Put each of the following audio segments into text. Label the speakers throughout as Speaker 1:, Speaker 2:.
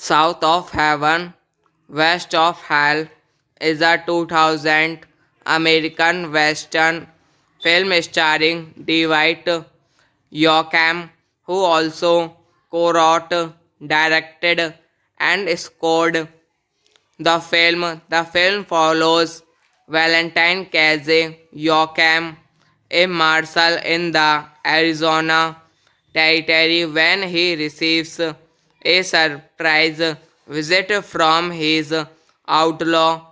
Speaker 1: South of Heaven, West of Hell is a 2000 American Western film starring Dwight Yoakam, who also co-wrote, directed, and scored the film. The film follows Valentine Casey Yoakam, a marshal in the Arizona Territory, when he receives a surprise visit from his outlaw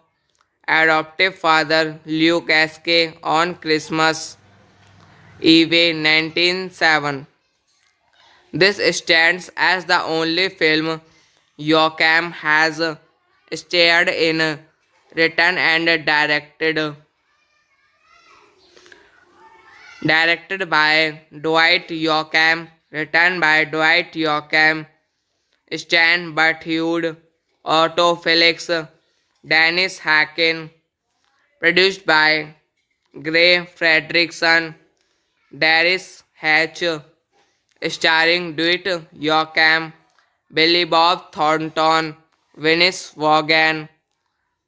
Speaker 1: adoptive father Luke Askey on Christmas Eve 1907. This stands as the only film Yoakam has starred in, written and directed by Dwight Yoakam, written by Dwight Yoakam, Stan Butthud, Otto Felix, Dennis Hacken, produced by Gray Fredrickson, Darius Hatch, starring Dwight Yoakam, Billy Bob Thornton, Venice Vaughan,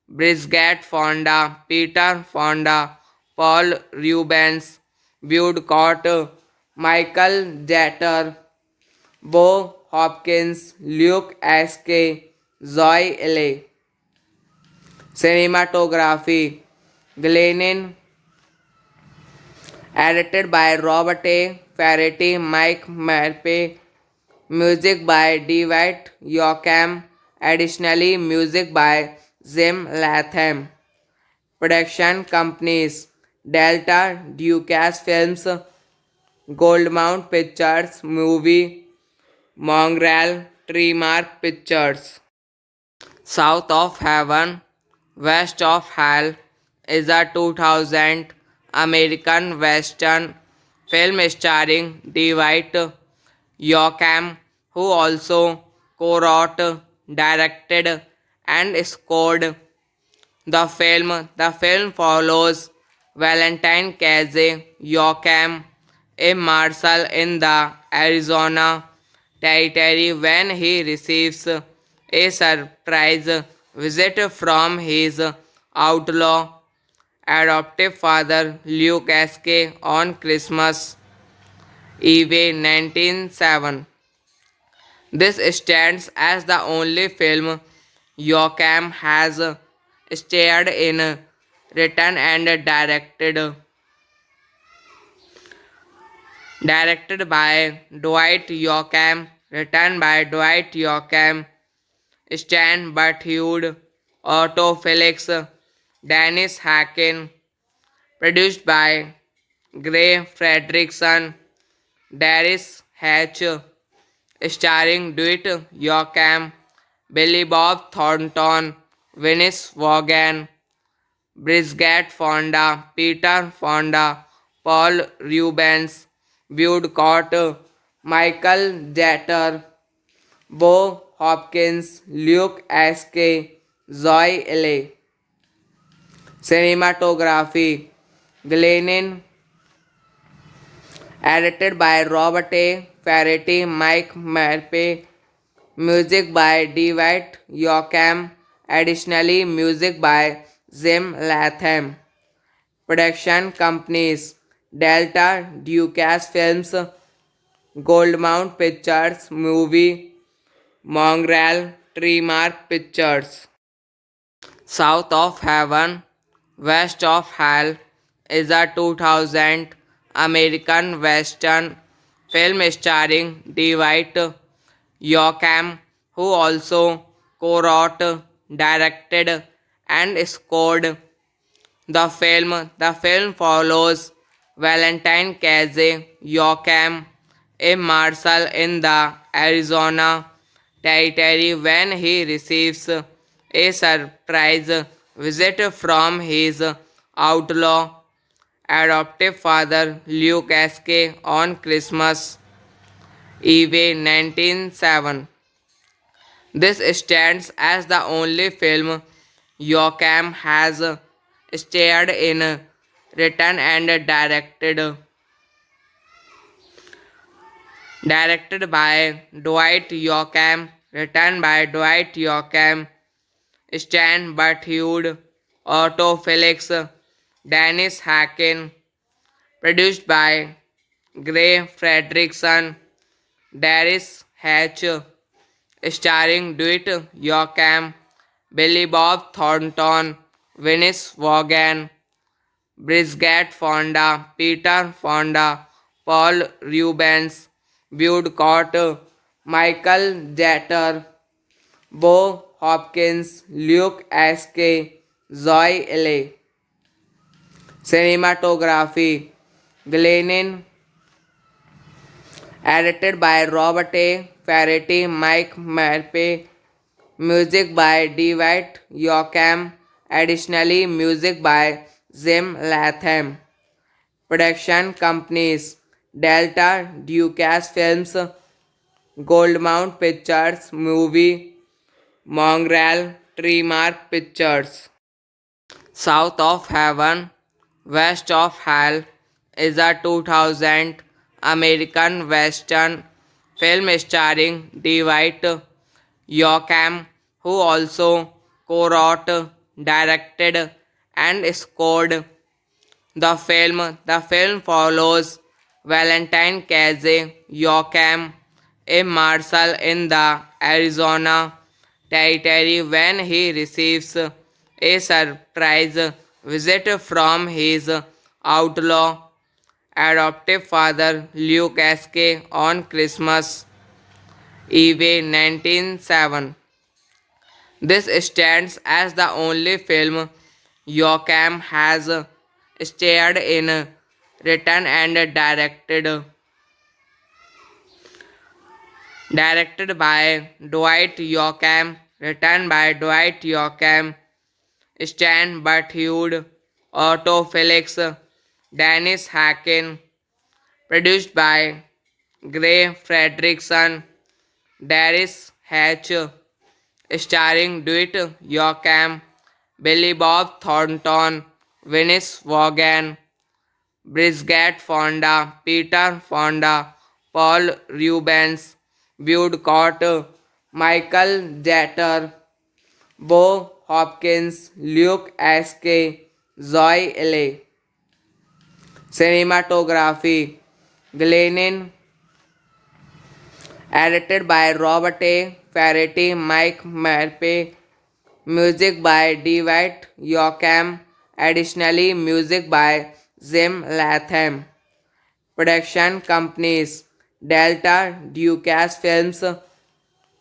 Speaker 1: Bridget Fonda, Peter Fonda, Paul Rubens, Bud Cott, Michael Jeter, Bo Hopkins, Luke S.K., Zoe L.A. Cinematography Glennon, edited by Robert A. Ferretti, Mike Marpe, music by Dwight Yoakam, additionally music by Jim Latham. Production companies Delta Ducasse Films, Goldmount Pictures, Movie Mongrel, Treemark Pictures. South of Heaven, West of Hell is a 2000 American Western film starring Dwight Yoakam, who also co-wrote, directed, and scored the film. The film follows Valentine Casey Yoakam, a marshal in the Arizona Territory, when he receives a surprise visit from his outlaw adoptive father Luke Askey on Christmas Eve 1907. This stands as the only film Yoakam has starred in, written and directed by Dwight Yoakam, written by Dwight Yoakam, Stan Butthud, Otto Felix, Dennis Hacken, produced by Gray Fredrickson, Darius Hatch, starring Dwight Yoakam, Billy Bob Thornton, Venice Vaughan, Bridget Fonda, Peter Fonda, Paul Rubens, Woodcock, Michael Jeter, Bo Hopkins, Luke S.K., Zoe L.A. Cinematography Glennon, edited by Robert A. Ferretti, Mike Marpe, music by Dwight Yoakam, additionally music by Jim Latham. Production companies Delta, Ducasse Films, Goldmount Pictures, Movie, Mongrel, Treemark Pictures. South of Heaven, West of Hell is a 2000 American Western film starring Dwight Yoakam, who also co-wrote, directed, and scored the film. The film follows Valentine Casey Yoakam, a marshal in the Arizona Territory, when he receives a surprise visit from his outlaw adoptive father Luke S.K. on Christmas Eve 1907. This stands as the only film Yoakam has starred in, written and directed by Dwight Yoakam, written by Dwight Yoakam, Stan Butthud, Otto Felix, Dennis Hacken, produced by Gray Fredrickson, Darius Hatch, starring Dwight Yoakam, Billy Bob Thornton, Venice Vaughan, Bridget Fonda, Peter Fonda, Paul Rubens, Woodcock, Michael Jeter, Bo Hopkins, Luke S.K., Zoe L.A. Cinematography Glennon, edited by Robert A. Ferretti, Mike Marpe, music by Dwight Yoakam, additionally music by Jim Latham. Production companies Delta, Ducasse Films, Goldmount Pictures, Movie, Mongrel, Treemark Pictures. South of Heaven, West of Hell is a 2000 American Western film starring Dwight Yoakam, who also co-wrote, directed, and scored the film. The film follows Valentine Casey Yoakam, a marshal in the Arizona Territory, when he receives a surprise visit from his outlaw adoptive father Luke S.K. on Christmas Eve 1907. This stands as the only film Yoakam has starred in, written and directed by Dwight Yoakam, written by Dwight Yoakam, Stan Butthud, Otto Felix, Dennis Hacken, produced by Gray Fredrickson, Darius Hatch, starring Dwight Yoakam, Billy Bob Thornton, Venice Vaughan, Bridget Fonda, Peter Fonda, Paul Rubens, Woodcock, Michael Jeter, Bo Hopkins, Luke S.K., Zoe L.A. Cinematography Glennon, edited by Robert A. Ferretti, Mike Marpe, music by Dwight Yoakam, additionally music by Jim Latham. Production companies Delta, Ducasse Films,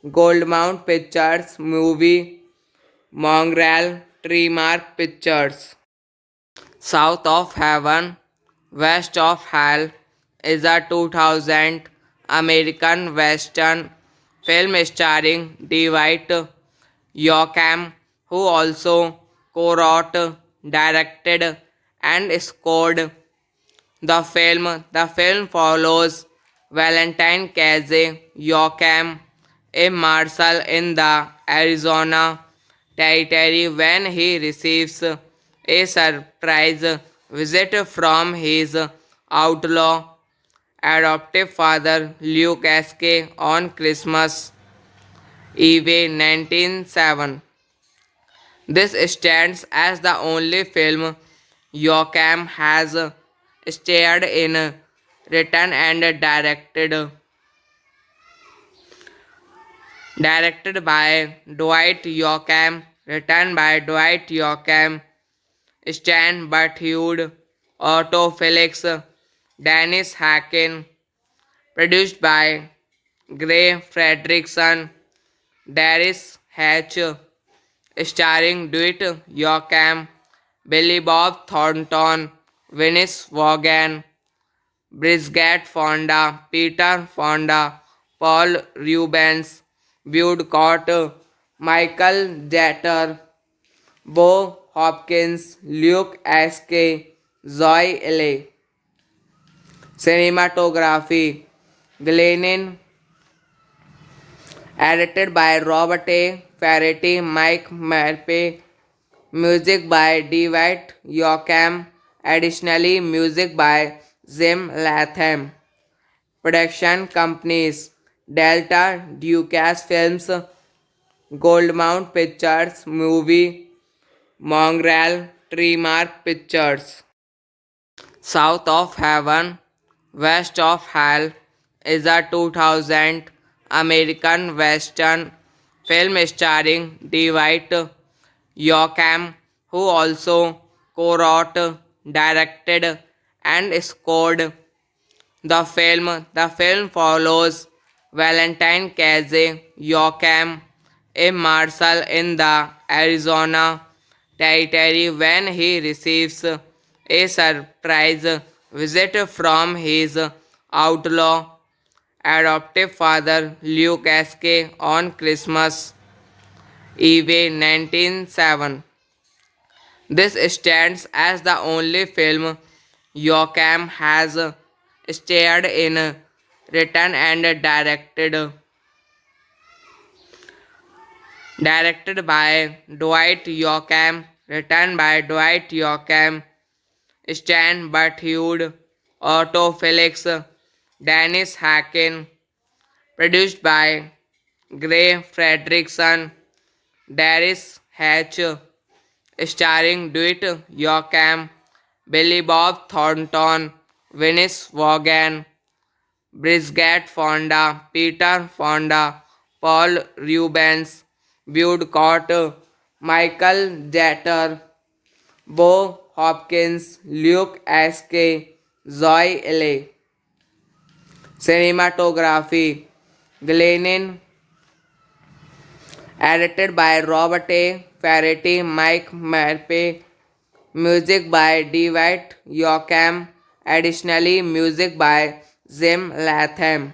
Speaker 1: Goldmount Pictures, Movie, Mongrel, Treemark Pictures. South of Heaven, West of Hell is a 2000 American Western film starring Dwight Yoakam, who also co-wrote, directed, and scored the film follows Valentine Casey Joachim, a marshal in the Arizona Territory, when he receives a surprise visit from his outlaw adoptive father Luke Askey on Christmas Eve 1907. This stands as the only film Joachim has starred in, written and directed by Dwight Yoakam, written by Dwight Yoakam, Stan Butthud, Otto Felix, Dennis Hacken, produced by Gray Fredrickson, Darius Hatch, starring Dwight Yoakam, Billy Bob Thornton, Venice Vaughan, Bridget Fonda, Peter Fonda, Paul Rubens, Woodcott, Michael Jeter, Bo Hopkins, Luke S.K., Zoe L.A. Cinematography Glennon, edited by Robert A. Ferretti, Mike Marpe, music by Dwight Yoakam, additionally music by Jim Latham. Production companies Delta, Ducasse Films, Goldmount Pictures, Movie, Mongrel, Treemark Pictures. South of Heaven, West of Hell is a 2000 American Western film starring Dwight Yoakam, who also co-wrote, directed, and scored the film follows Valentine Casey Joachim, a marshal in the Arizona Territory, when he receives a surprise visit from his outlaw adoptive father Luke Askey on Christmas Eve 1907. This stands as the only film Joachim has starred in, written and directed by Dwight Yoakam, written by Dwight Yoakam, Stan Butthud, Otto Felix, Dennis Hacken, produced by Gray Fredrickson, Darius Hatch, starring Dwight Yoakam, Billy Bob Thornton, Venice Vaughan, Bridget Fonda, Peter Fonda, Paul Rubens, Woodcott, Michael Jeter, Bo Hopkins, Luke S.K., Zoe L.A. Cinematography Glennon, edited by Robert A. Ferretti, Mike Marpe, music by Dwight Yoakam, additionally music by Jim Latham.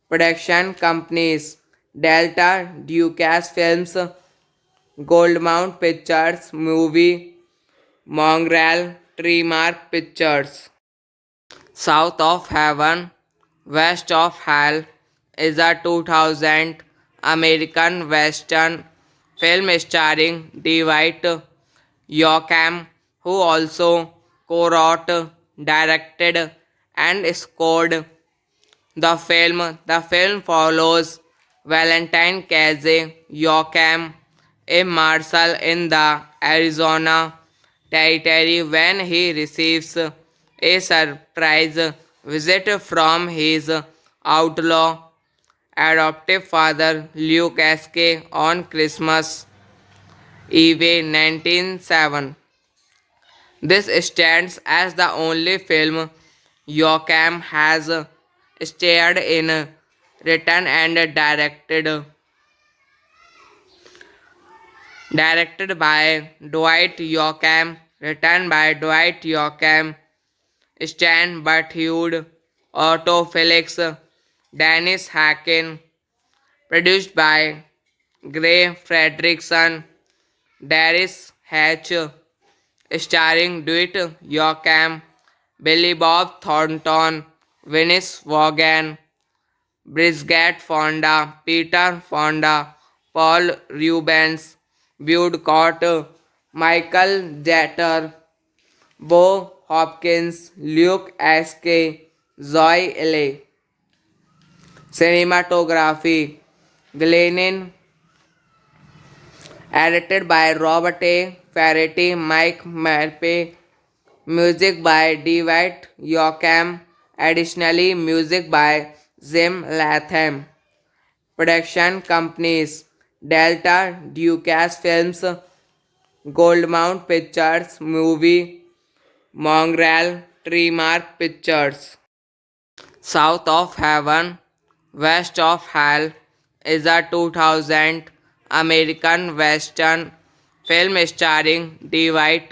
Speaker 1: Production companies Delta, Ducasse Films, Goldmount Pictures, Movie, Mongrel, Treemark Pictures. South of Heaven, West of Hell is a 2000 American Western film starring Dwight Yoakam, who also co-wrote, directed, and scored the film follows Valentine Casey Joachim, a marshal in the Arizona Territory, when he receives a surprise visit from his outlaw adoptive father Luke Askey on Christmas Eve 1907. This stands as the only film Joachim has starred in, written and directed by Dwight Yoakam, written by Dwight Yoakam, Stan Butthud, Otto Felix, Dennis Hacken, produced by Gray Fredrickson, Darius Hatch, starring Dwight Yoakam, Billy Bob Thornton, Venice Vaughan, Bridget Fonda, Peter Fonda, Paul Rubens, Bud Cott, Michael Jeter, Bo Hopkins, Luke S.K., Zoe L.A. Cinematography Glennon, edited by Robert A. Ferretti, Mike Marpe, music by Dwight Yoakam, additionally music by Jim Latham. Production companies Delta, Ducasse Films, Goldmount Pictures, Movie, Mongrel, Treemark Pictures. South of Heaven, West of Hell is a 2000 American Western film starring Dwight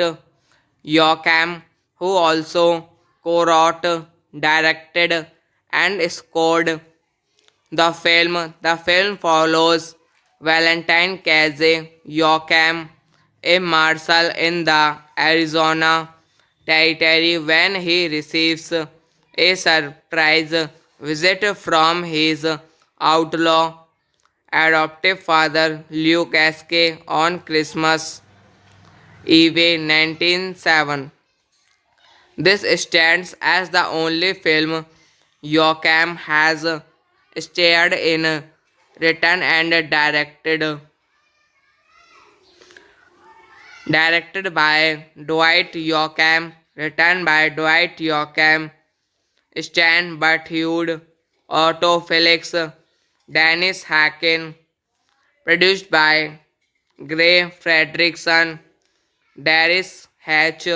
Speaker 1: Yoakam, who also co-wrote, directed, and scored the film follows Valentine Casey Yoakam, a marshal in the Arizona Territory, when he receives a surprise visit from his outlaw adoptive father Luke S.K. on Christmas Eve 1907. This stands as the only film Yoakam has starred in, written and directed by Dwight Yoakam, written by Dwight Yoakam, Stan Butthud, Otto Felix, Dennis Hacken, produced by Gray Fredrickson, Darius Hatch,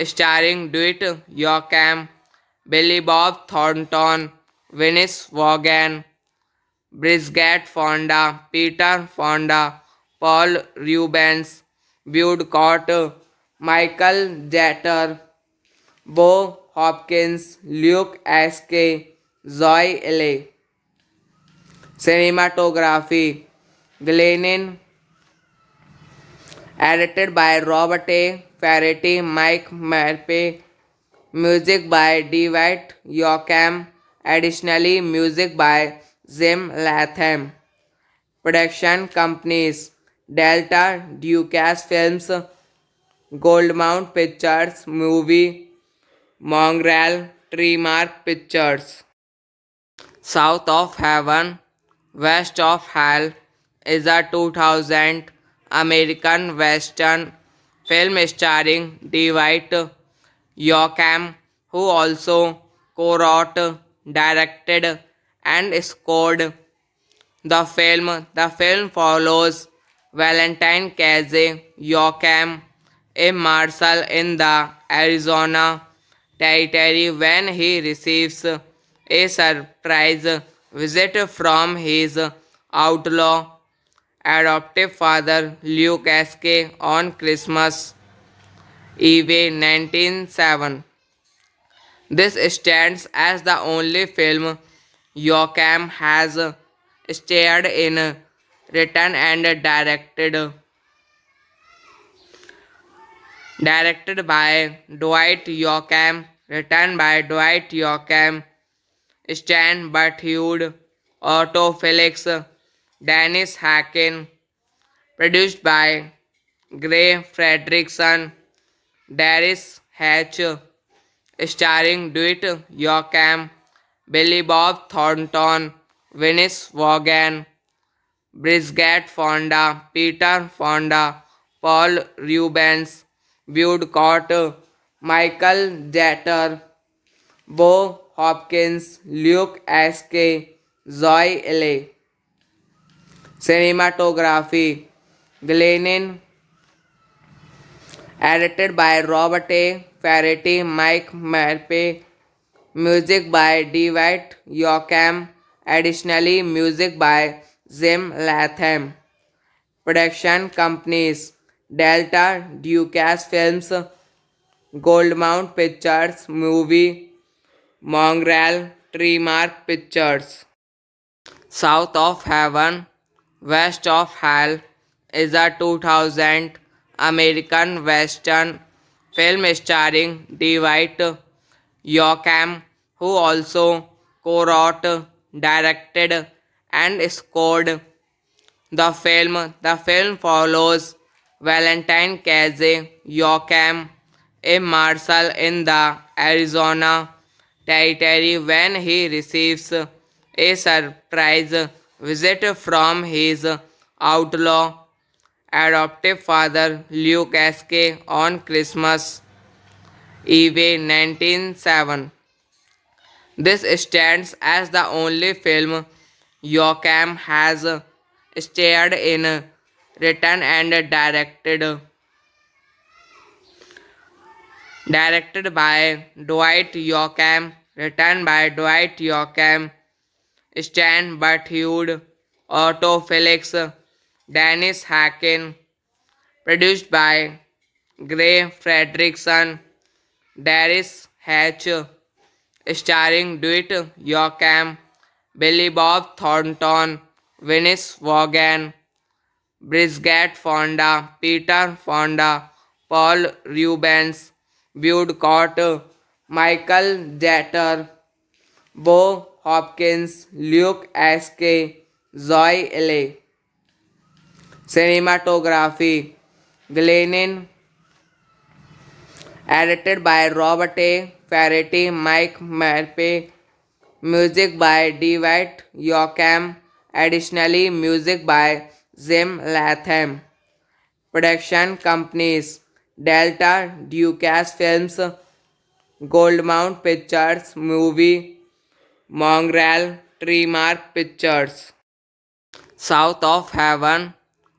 Speaker 1: starring Dwight Yoakam, Billy Bob Thornton, Venice Vaughan, Bridget Fonda, Peter Fonda, Paul Rubens, Bud Cott, Michael Jeter, Bo Hopkins, Luke S.K., Zoe L.A. Cinematography Glennon, edited by Robert A. Ferretti, Mike Marpe, music by Dwight Yoakam, additionally music by Jim Latham. Production companies Delta, Ducasse Films, Goldmount Pictures, Movie, Mongrel, Treemark Pictures. South of Heaven, West of Hell is a 2000 American Western film starring Dwight Yoakam, who also co-wrote, directed, and scored the film follows Valentine Casey Yoakam, a marshal in the Arizona Territory, when he receives a surprise visit from his outlaw adoptive father Luke S.K. on Christmas Eve 1907. This stands as the only film Yoakam has starred in, written and directed by Dwight Yoakam, written by Dwight Yoakam, Stan Butthud, Otto Felix, Dennis Hacken, produced by Gray Fredrickson, Darius Hatch, starring Dwight Yoakam, Billy Bob Thornton, Venice Vaughan, Bridget Fonda, Peter Fonda, Paul Rubens, Bud Cott, Michael Jeter, Bo Hopkins, Luke S.K., Zoe L.A. Cinematography Glennon, edited by Robert A. Ferretti, Mike Marpe, music by Dwight Yoakam, additionally music by Jim Latham. Production companies Delta, Ducasse Films, Goldmount Pictures, Movie, Mongrel, Treemark Pictures. South of Heaven, West of Hell is a 2000 American Western film starring Dwight Yoakam, who also co-wrote, directed, and scored the film. The film follows Valentine Casey Yoakam, a marshal in the Arizona Territory, when he receives a surprise visit from his outlaw adoptive father Luke Askey on Christmas Eve 1907. This stands as the only film Yoakam has starred in, written and directed by Dwight Yoakam, written by Dwight Yoakam, Stan Butthud, Otto Felix, Dennis Hacken, produced by Gray Fredrickson, Darius Hatch, starring Dwight Yoakam, Billy Bob Thornton, Venice Vaughan, Bridget Fonda, Peter Fonda, Paul Rubens, Bud Cott, Michael Jeter, Bo Hopkins, Luke S.K., Zoe L.A. Cinematography Glennon, edited by Robert A. Ferretti, Mike Marpe, music by Dwight Yoakam, additionally music by Jim Latham. Production companies Delta Ducasse Films, Goldmount Pictures, Movie, Mongrel, Treemark Pictures. South of Heaven,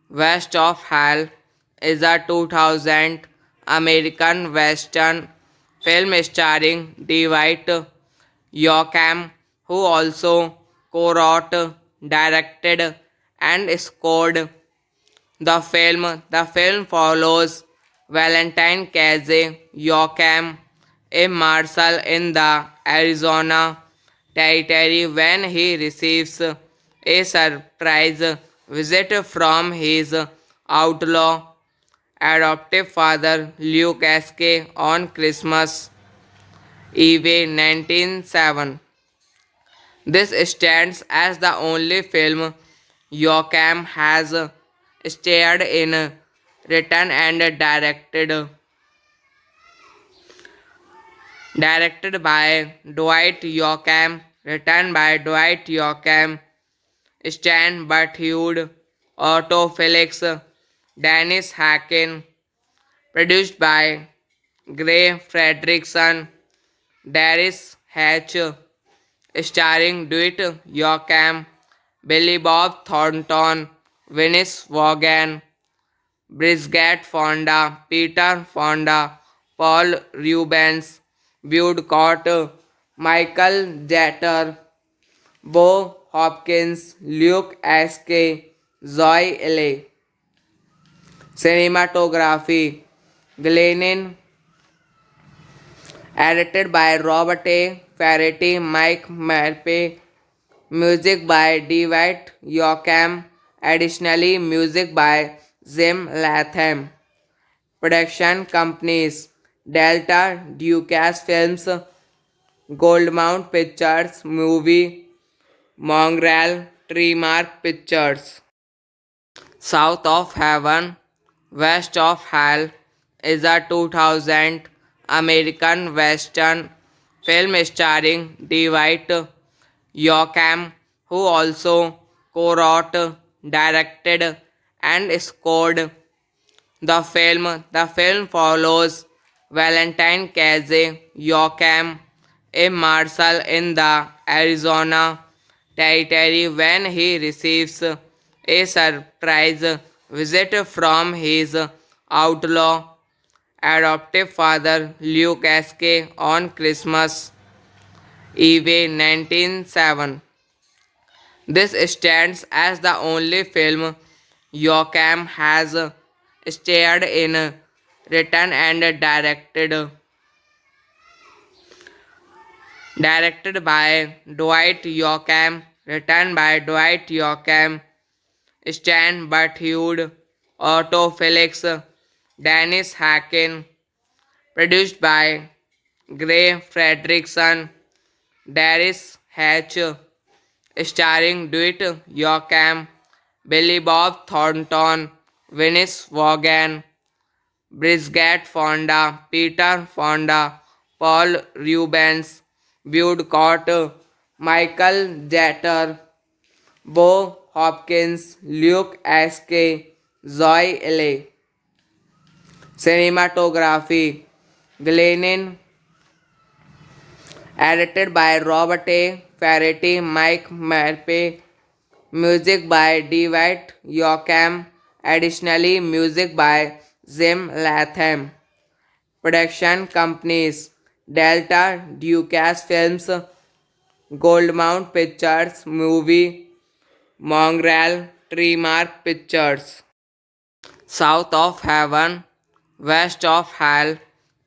Speaker 1: West of Hell is a 2000 American Western film starring Dwight Yoakam, who also co-wrote, directed, and scored the film. The film follows Valentine Casey Yoakam, a marshal in the Arizona Territory, when he receives a surprise visit from his outlaw adoptive father Luke Askey on Christmas Eve 1907. This stands as the only film Yoakam has starred in, written and directed by Dwight Yoakam, written by Dwight Yoakam, Stan Butthud, Otto Felix, Dennis Hacken, produced by Gray Fredrickson, Darius Hatch, starring Dwight Yoakam, Billy Bob Thornton, Venice Vaughan, Bridget Fonda, Peter Fonda, Paul Rubens, Bud Cott, Michael Jeter, Bo Hopkins, Luke S.K., Zoe L.A. Cinematography Glennon, edited by Robert A. Ferretti, Mike Marpe, music by Dwight Yoakam, additionally music by Jim Latham. Production companies Delta Ducasse Films, Goldmount Pictures, Movie, Mongrel, Treemark Pictures. South of Heaven, West of Hell is a 2000 American Western film starring Dwight Yoakam, who also co-wrote, directed, and scored the film. The film follows Valentine Casey Yoakam, a marshal in the Arizona Territory, when he receives a surprise visit from his outlaw adoptive father Luke Askey on Christmas Eve 1907. This stands as the only film Yoakam has starred in, written and directed by Dwight Yoakam, written by Dwight Yoakam, Stan Butthud, Otto Felix, Dennis Hacken, produced by Gray Fredrickson, Darius Hatch, starring Dwight Yoakam, Billy Bob Thornton, Venice Vaughan, Bridget Fonda, Peter Fonda, Paul Rubens, Bud Cott, Michael Jeter, Bo Hopkins, Luke S.K., Zoe L.A. Cinematography Glennon, edited by Robert A. Ferretti, Mike Marpe, music by Dwight Yoakam, additionally music by Jim Latham. Production companies Delta, Ducasse Films, Goldmount Pictures, Movie, Mongrel, Treemark Pictures. South of Heaven, West of Hell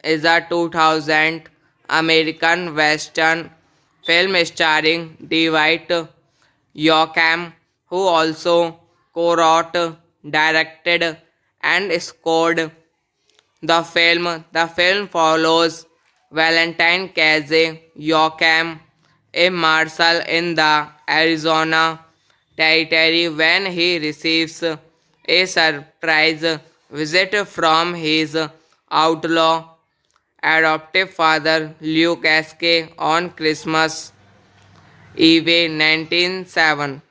Speaker 1: is a 2000 American Western film starring Dwight Yoakam, who also co-wrote, directed, and scored the film. The film follows Valentine Casey Yoakam, a marshal in the Arizona Territory, when he receives a surprise visit from his outlaw adoptive father Luke S.K. on Christmas Eve 1907.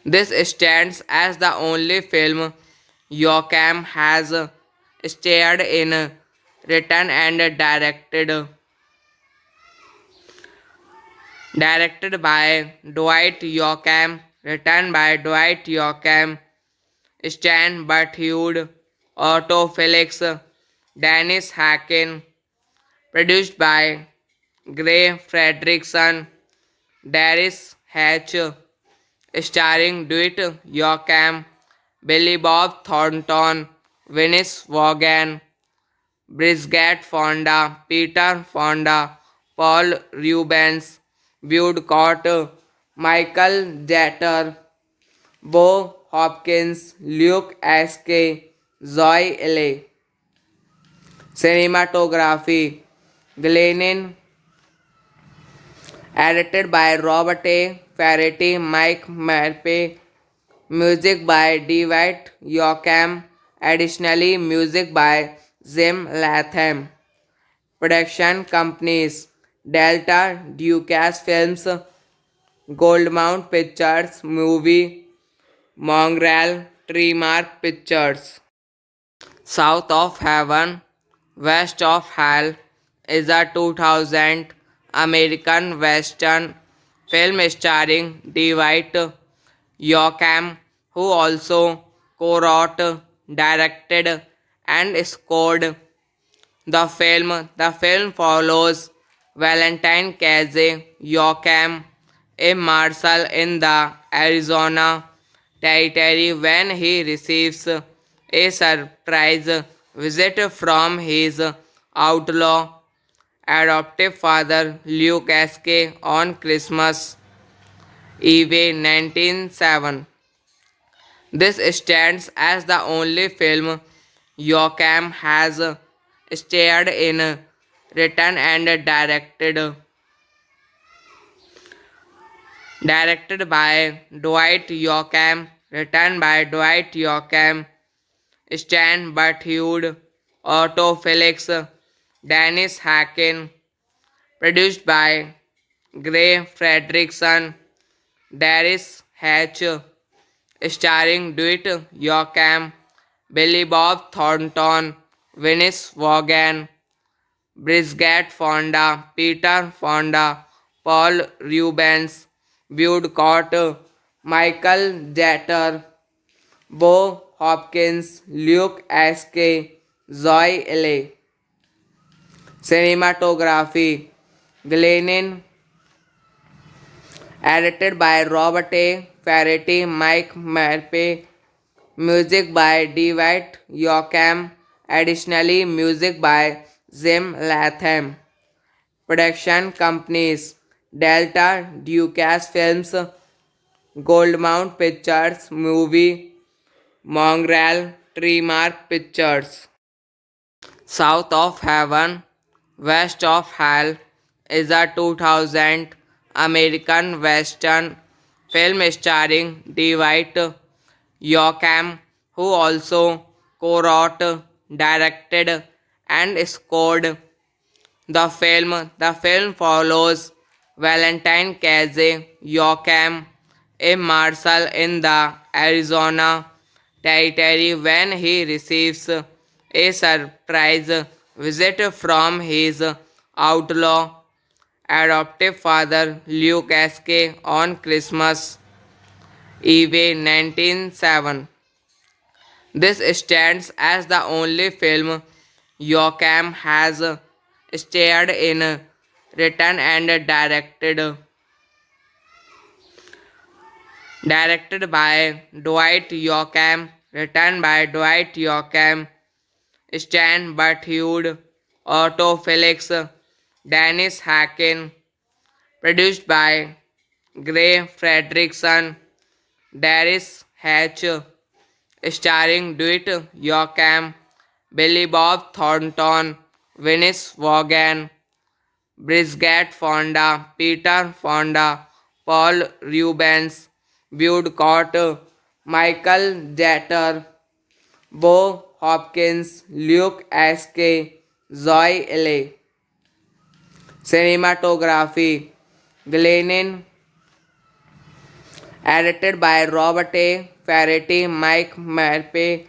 Speaker 1: This stands as the only film Yoakam has starred in, written and directed by Dwight Yoakam, written by Dwight Yoakam, Stan Butthud, Otto Felix, Dennis Hacken, produced by Gray Fredrickson, Darius Hatch, starring Dwight Yoakam, Billy Bob Thornton, Venice Vaughan, Bridget Fonda, Peter Fonda, Paul Rubens, Bud Cott, Michael Jeter, Bo Hopkins, Luke S.K., Zoe L.A. Cinematography Glennon, edited by Robert A. Ferretti, Mike Marpe, music by Dwight Yoakam, additionally music by Jim Latham. Production companies Delta, Ducasse Films, Goldmount Pictures, Movie, Mongrel, Treemark Pictures. South of Heaven, West of Hell is a 2000 American Western film starring Dwight Yoakam, who also co-wrote, directed, and scored the film. The film follows Valentine Casey Yoakam, a marshal in the Arizona Territory, when he receives a surprise visit from his outlaw adoptive father Luke S.K. on Christmas Eve 1907. This stands as the only film Yoakam has starred in, written and directed by Dwight Yoakam, written by Dwight Yoakam, Stan Butthud, Otto Felix, Dennis Hacken, produced by Gray Fredrickson, Darius Hatch, starring Dwight Yoakam, Billy Bob Thornton, Venice Vaughan, Bridget Fonda, Peter Fonda, Paul Rubens, Bud Cott, Michael Jeter, Bo Hopkins, Luke S.K., Zoe L.A. Cinematography Glennon, edited by Robert A. Ferretti, Mike Marpe, music by Dwight Yoakam, additionally music by Jim Latham. Production companies Delta, Ducasse Films, Goldmount Pictures, Movie, Mongrel, Trimark Pictures. South of Heaven, West of Hell is a 2000 American Western film starring Dwight Yoakam, who also co-wrote, directed, and scored the film. The film follows Valentine Casey Yoakam, a marshal in the Arizona Territory, when he receives a surprise visit from his outlaw adoptive father Luke Askey on Christmas Eve 1907. This stands as the only film Yoakam has starred in, written and directed by Dwight Yoakam, written by Dwight Yoakam, Stan Butthud, Otto Felix, Dennis Hacken, produced by Gray Fredrickson, Darius Hatch, starring Dwight Yoakam, Billy Bob Thornton, Venice Vaughan, Bridget Fonda, Peter Fonda, Paul Rubens, Bud Cott, Michael Jeter, Bo Hopkins, Luke Askey, Zoe Ely. Cinematography Glennon, edited by Robert A. Ferretti, Mike Marpe,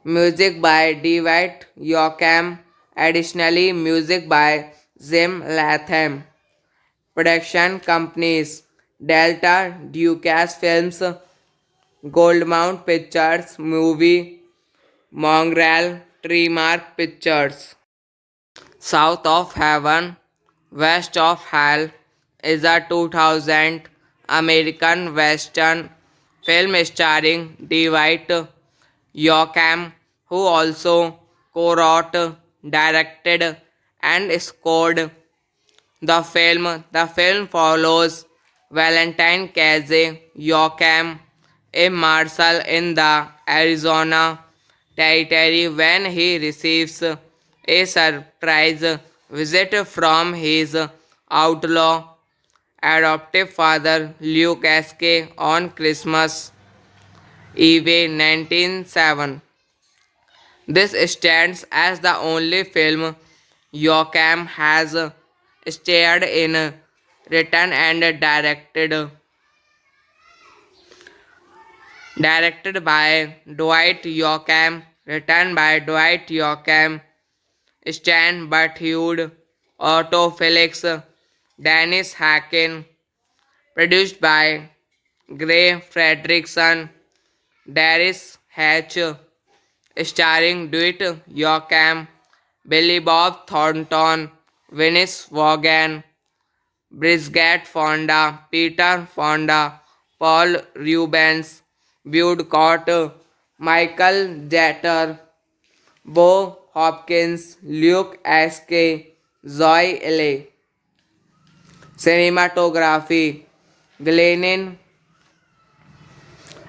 Speaker 1: music by Dwight Yoakam, additionally music by Jim Latham. Production companies Delta, Ducasse Films, Goldmount Pictures, Movie, Mongrel, Trimark Pictures. South of Heaven, West of Hell is a 2000 American Western film starring Dwight Yoakam, who also co-wrote, directed, and scored the film. The film follows Valentine Casey Yoakam, a marshal in the Arizona Territory, when he receives a surprise visit from his outlaw adoptive father Luke Askey on Christmas Eve 1907. This stands as the only film Yoakam has starred in, written and directed by Dwight Yoakam, written by Dwight Yoakam, Stan Butthud, Otto Felix, Dennis Hacken, produced by Gray Fredrickson, Darius Hatch, starring Dwight Yoakam, Billy Bob Thornton, Venice Vaughan, Bridget Fonda, Peter Fonda, Paul Rubens, Bud Cott, Michael Jeter, Bo Hopkins, Luke Askey, Zoe Ely. Cinematography Glennon,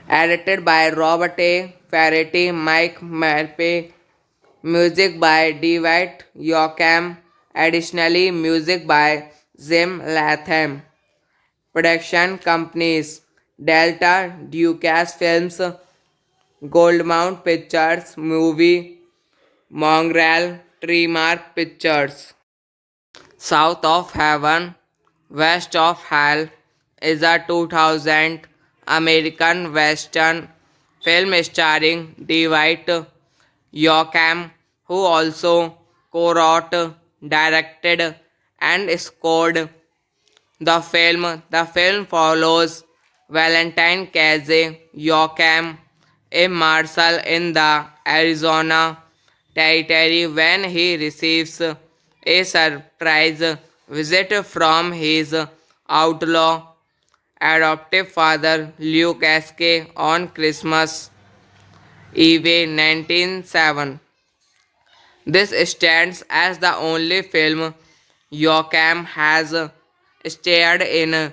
Speaker 1: edited by Robert A. Ferretti, Mike Marpe, music by Dwight Yoakam, additionally music by Jim Latham. Production companies Delta, Ducasse Films, Goldmount Pictures, Movie, Mongrel, Trimark Pictures. South of Heaven, West of Hell is a 2000 American Western film starring Dwight Yoakam, who also co-wrote, directed, and scored the film. The film follows Valentine Casey Yoakam, a marshal in the Arizona Territory, when he receives a surprise visit from his outlaw adoptive father Luke Askey on Christmas Eve 1907. This stands as the only film Yoakam has starred in,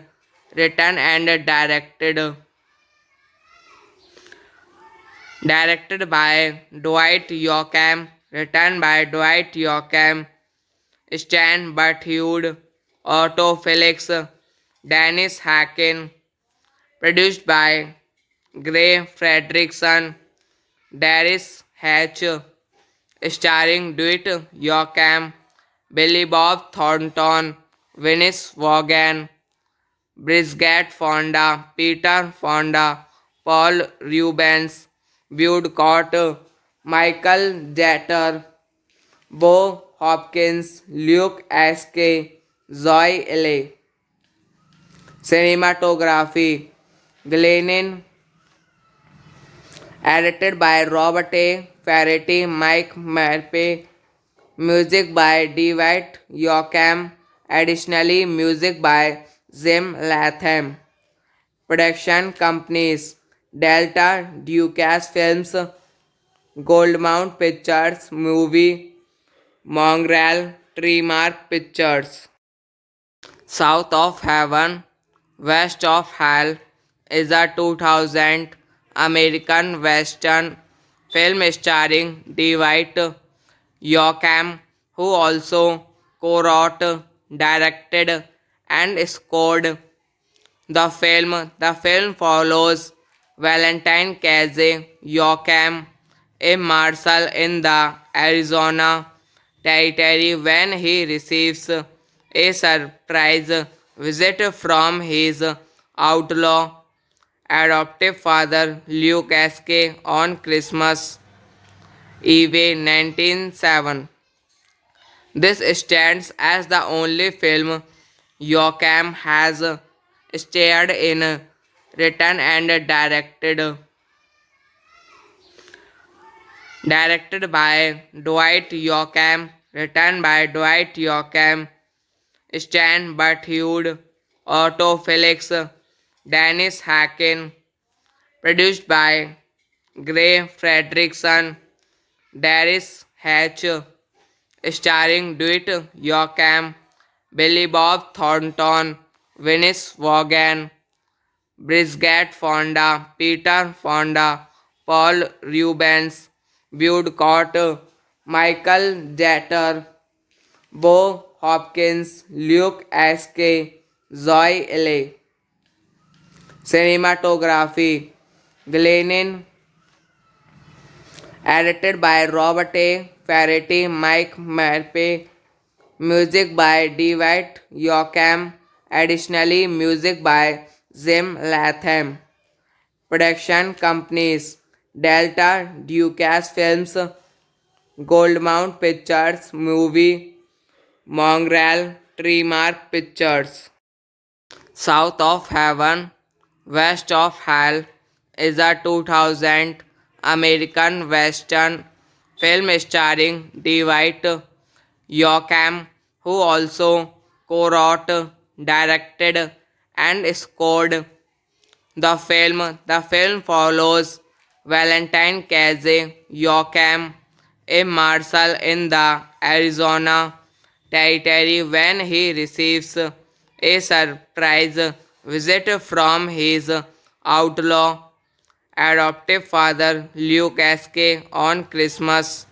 Speaker 1: written and directed directed by Dwight Yoakam, written by Dwight Yoakam, Stan Butthud, Otto Felix, Dennis Hacken, produced by Gray Fredrickson, Darius Hatch, starring Dwight Yoakam, Billy Bob Thornton, Venice Vaughan, Bridget Fonda, Peter Fonda, Paul Rubens, Bud Cott, Michael Jeter, Bo Hopkins, Luke S.K., Zoe L.A. Cinematography Glennon, edited by Robert A. Ferretti, Mike Marpe, music by Dwight Yoakam, additionally music by Jim Latham. Production companies Delta Ducasse Films, Goldmount Pictures, Movie, Mongrel, Treemark Pictures. South of Heaven, West of Hell is a 2000 American Western film starring Dwight Yoakam, who also co-wrote, directed, and scored the film follows Valentine Casey Yoakam, a marshal in the Arizona Territory, when he receives a surprise visit from his outlaw adoptive father Luke S.K. on Christmas Eve 1907. This stands as the only film Yoakam has starred in, written and directed by Dwight Yoakam, written by Dwight Yoakam, Stan Butthud, Otto Felix, Dennis Hacken, produced by Gray Fredrickson, Darius Hatch, starring Dwight Yoakam, Billy Bob Thornton, Venice Vaughan, Bridget Fonda, Peter Fonda, Paul Rubens, Bud Cott, Michael Jeter, Bo Hopkins, Luke S.K., Zoe L.A. Cinematography Glennon, edited by Robert A. Ferretti, Mike Marpe, music by Dwight Yoakam, additionally music by Jim Latham. Production companies Delta Ducasse Films, Goldmount Pictures, Movie, Mongrel, Treemark Pictures. South of Heaven, West of Hell is a 2000 American Western film starring Dwight Yoakam, who also co-wrote, directed, and scored the film follows Valentine Casey Yoakam, a marshal in the Arizona Territory, when he receives a surprise visit from his outlaw adoptive father Luke S.K. on Christmas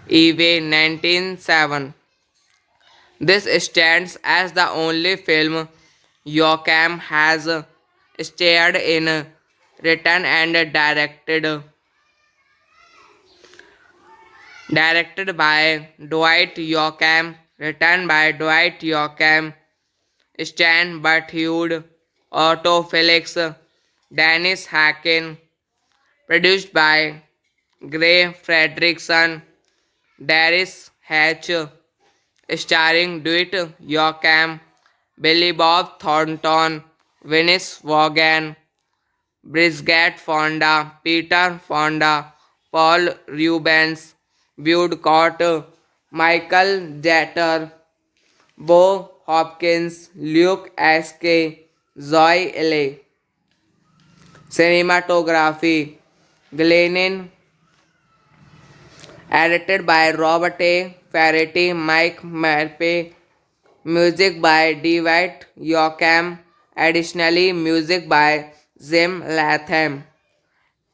Speaker 1: Eve 1907. This stands as the only film Yoakam has starred in, written and directed by Dwight Yoakam, written by Dwight Yoakam, Stan Butthud, Otto Felix, Dennis Hacken, produced by Gray Fredrickson, Darius Hatch, starring Dwight Yoakam, Billy Bob Thornton, Venice Vaughan, Bridget Fonda, Peter Fonda, Paul Rubens, Bud Cott, Michael Jeter, Bo Hopkins, Luke S.K., Zoe L.A. Cinematography Glennon, edited by Robert A. Ferretti, Mike Marpe, music by Dwight Yoakam, additionally music by Jim Latham.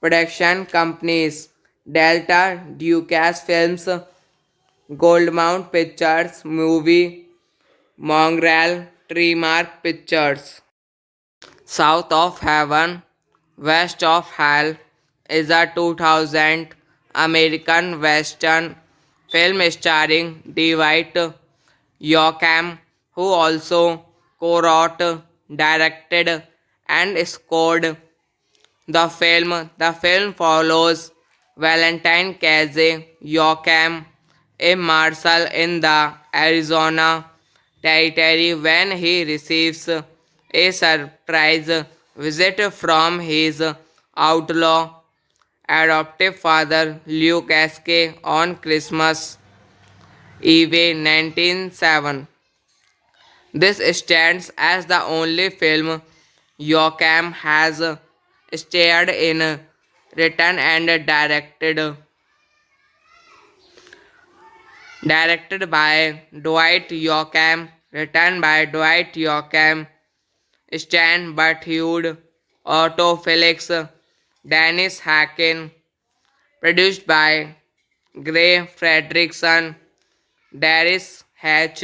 Speaker 1: Production companies: Delta, Ducasse Films, Goldmount Pictures, Movie, Mongrel, Treemark Pictures. South of Heaven, West of Hell is a 2000 American Western film starring Dwight Yoakam, who also co-wrote, directed, and scored the film. The film follows Valentine Casey Yoakam, a marshal in the Arizona Territory, when he receives a surprise visit from his outlaw adoptive father Luke Esque on Christmas Eve 1907. This stands as the only film Yoakam has starred in, written and directed by Dwight Yoakam, written by Dwight Yoakam, Stan Butthewd, Otto Felix, Dennis Hacken, produced by Gray Fredrickson, Darius Hatch,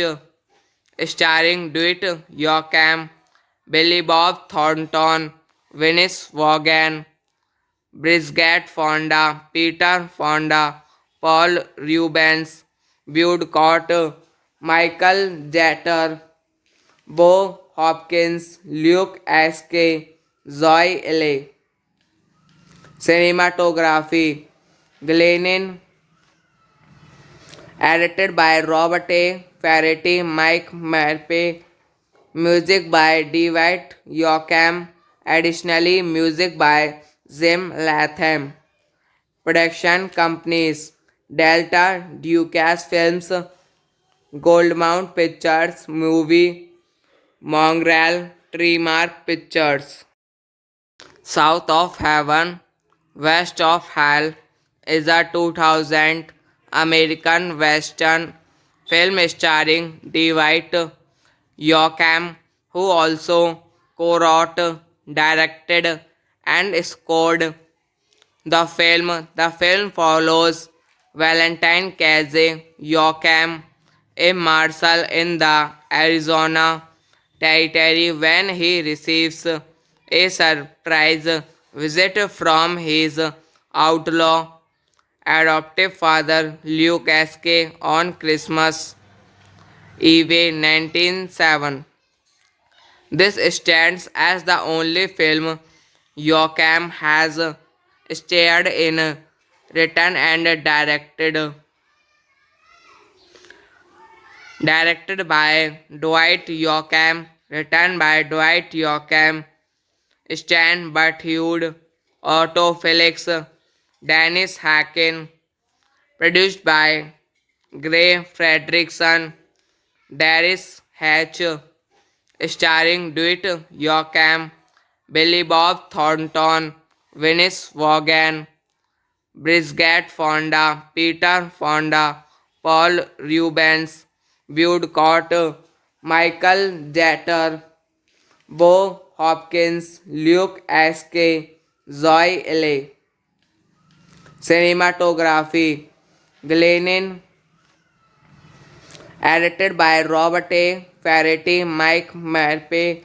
Speaker 1: starring Dwight Yoakam, Billy Bob Thornton, Venice Vaughan, Bridget Fonda, Peter Fonda, Paul Rubens, Bud Cott, Michael Jeter, Bo Hopkins, Luke Esque, Zoe L. Cinematography: Glennon, edited by Robert A. Ferretti, Mike Marpe, music by Dwight Yoakam, additionally music by Jim Latham. Production companies: Delta, Ducasse Films, Goldmount Pictures, Movie, Mongrel, Treemark Pictures. South of Heaven, West of Hell is a 2000 American Western film starring Dwight Yoakam, who also co-wrote, directed, and scored the film. The film follows Valentine Casey Yoakam, a marshal in the Arizona Territory, when he receives a surprise visit from his outlaw adoptive father Luke Esque on Christmas Eve 1907. This stands as the only film Yoakam has starred in, written and directed by Dwight Yoakam, written by Dwight Yoakam, Stan Butthewd, Otto Felix, Dennis Hacken, produced by Gray Fredrickson, Darius Hatch, starring Dwight Yoakam, Billy Bob Thornton, Venice Vaughan, Bridget Fonda, Peter Fonda, Paul Rubens, Bud Cott, Michael Jeter, Bo Hopkins, Luke Esque, Zoe L. Cinematography: Glennon, edited by Robert A. Ferretti, Mike Marpe,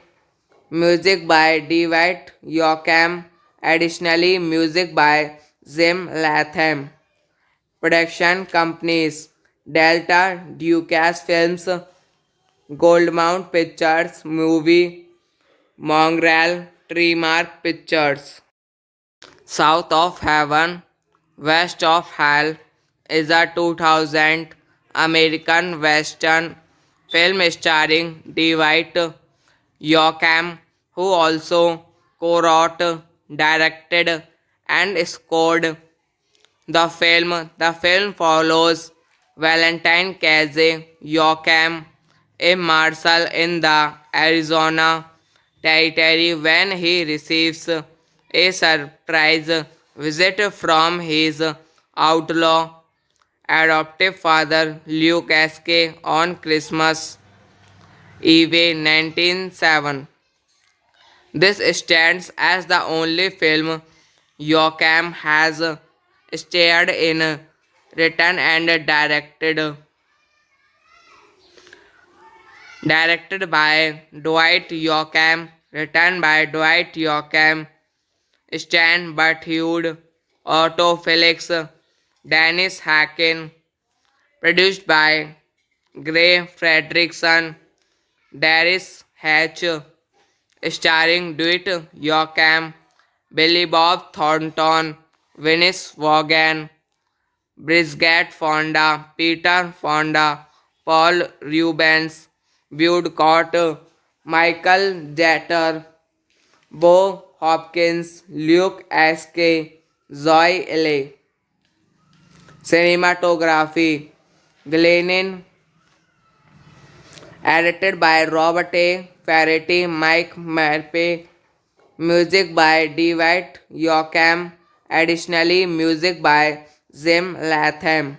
Speaker 1: music by Dwight Yoakam, additionally music by Jim Latham. Production companies: Delta, Ducasse Films, Goldmount Pictures, Movie, Mongrel, Treemark Pictures. South of Heaven, West of Hell is a 2000 American Western film starring Dwight Yoakam, who also co-wrote, directed, and scored the film. The film follows Valentine Casey Yoakam, a marshal in the Arizona Territory, when he receives a surprise visit from his outlaw adoptive father Luke Esque on Christmas Eve 1907. This stands as the only film Joachim has starred in, written and directed by Dwight Yoakam, written by Dwight Yoakam, Stan Butthud, Otto Felix, Dennis Hacken, produced by Gray Fredrickson, Darius Hatch, starring Dwight Yoakam, Billy Bob Thornton, Venice Vaughan, Bridget Fonda, Peter Fonda, Paul Rubens, Bud Cott, Michael Jeter, Bo Hopkins, Luke S.K., Zoe L.A. Cinematography Glennon, edited by Robert A. Ferretti, Mike Marpe, music by Dwight Yoakam, additionally music by Jim Latham.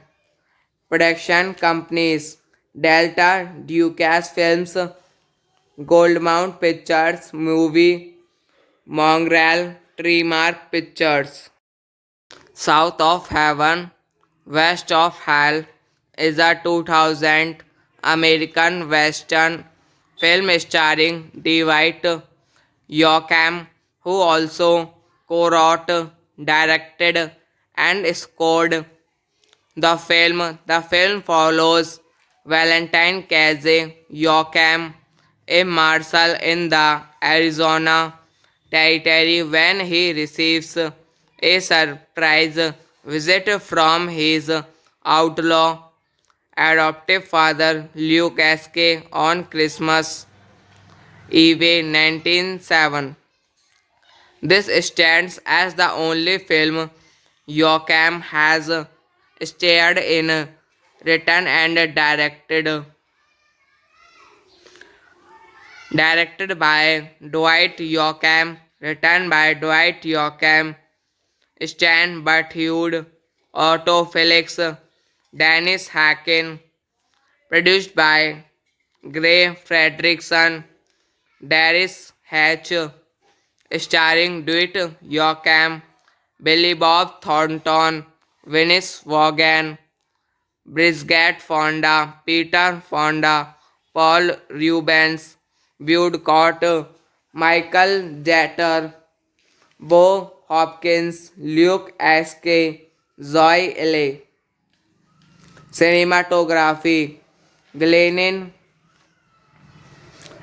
Speaker 1: Production companies Delta, Ducasse Films, Goldmount Pictures, Movie, Mongrel, Treemark Pictures. South of Heaven, West of Hell is a 2000 American Western film starring Dwight Yoakam, who also co-wrote, directed, and scored the film follows Valentine Casey Yoakam, a marshal in the Arizona Territory, when he receives a surprise visit from his outlaw adoptive father Luke S.K. on Christmas Eve 1907. This stands as the only film Yoakam has starred in, written and directed by Dwight Yoakam, written by Dwight Yoakam, Stan Butthud, Otto Felix, Dennis Hacken, produced by Gray Fredrickson, Darius Hatch, starring Dwight Yoakam, Billy Bob Thornton, Venice Vaughan, Bridget Fonda, Peter Fonda, Paul Rubens, Bud Cott, Michael Jeter, Bo Hopkins, Luke S.K., Zoe L.A. Cinematography Glennon,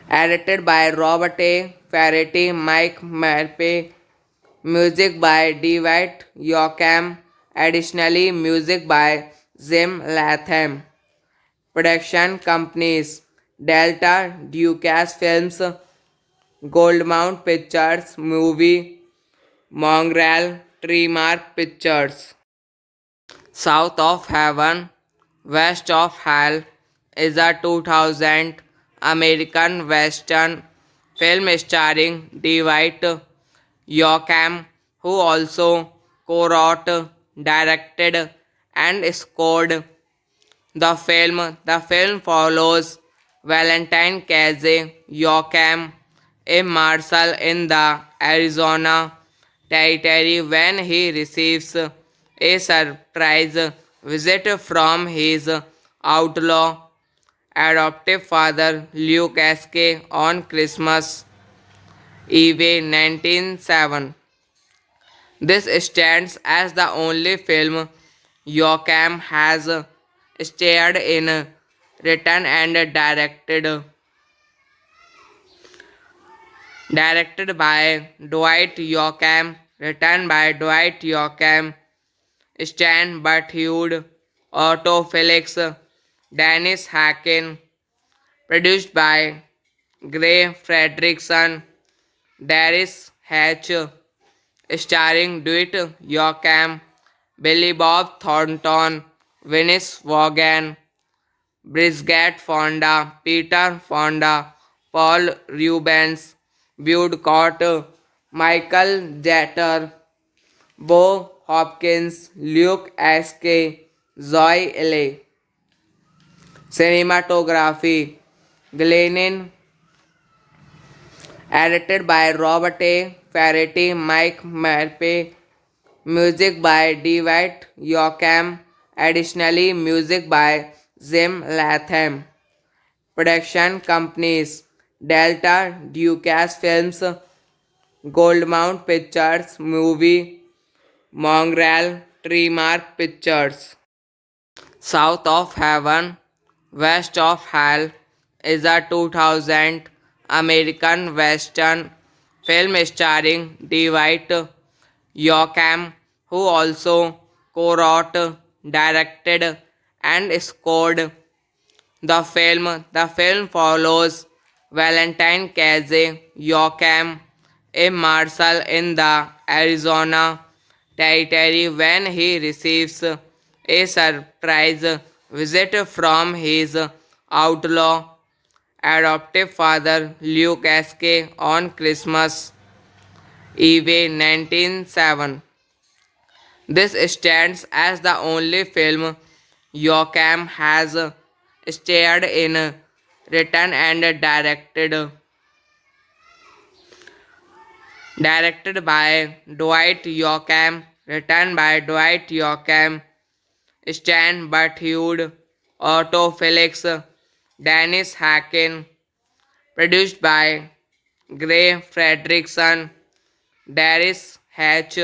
Speaker 1: edited by Robert A. Ferretti, Mike Marpe, music by Dwight Yoakam, additionally music by Jim Latham. Production companies Delta, Ducasse Films, Goldmount Pictures, Movie, Mongrel, Treemark Pictures. South of Heaven, West of Hell is a 2000 American Western film starring Dwight Yoakam, who also co-wrote, directed, and scored the film follows Valentine Casey Yoakam, a marshal in the Arizona Territory, when he receives a surprise visit from his outlaw adoptive father Luke S.K. on Christmas Eve 1907. This stands as the only film Yoakam has starred in, written and directed by Dwight Yoakam, written by Dwight Yoakam, Stan Butthud, Otto Felix, Dennis Hacken, produced by Gray Fredrickson, Darius Hatch, starring Dwight Yoakam, Billy Bob Thornton, Venice Vaughan, Bridget Fonda, Peter Fonda, Paul Rubens, Bud Cott, Michael Jeter, Bo Hopkins, Luke S.K., Zoe L.A. Cinematography Glennon, edited by Robert A. Ferretti, Mike Marpe, Music by Dwight Yoakam. Additionally, music by Jim Latham. Production companies Delta, Ducasse Films, Goldmount Pictures, Movie, Mongrel, Treemark Pictures. South of Heaven, West of Hell is a 2000 American Western film starring Dwight Yoakam, who also co-wrote, directed, and scored the film. The film follows Valentine Casey Yoakam, a marshal in the Arizona Territory, when he receives a surprise visit from his outlaw adoptive father Luke Askey on Christmas Eve 1907. This stands as the only film Yoakam has starred in, written and directed by Dwight Yoakam, written by Dwight Yoakam, Stan Butthud, Otto Felix, Dennis Hacken, produced by Gray Fredrickson, Darius Hatch,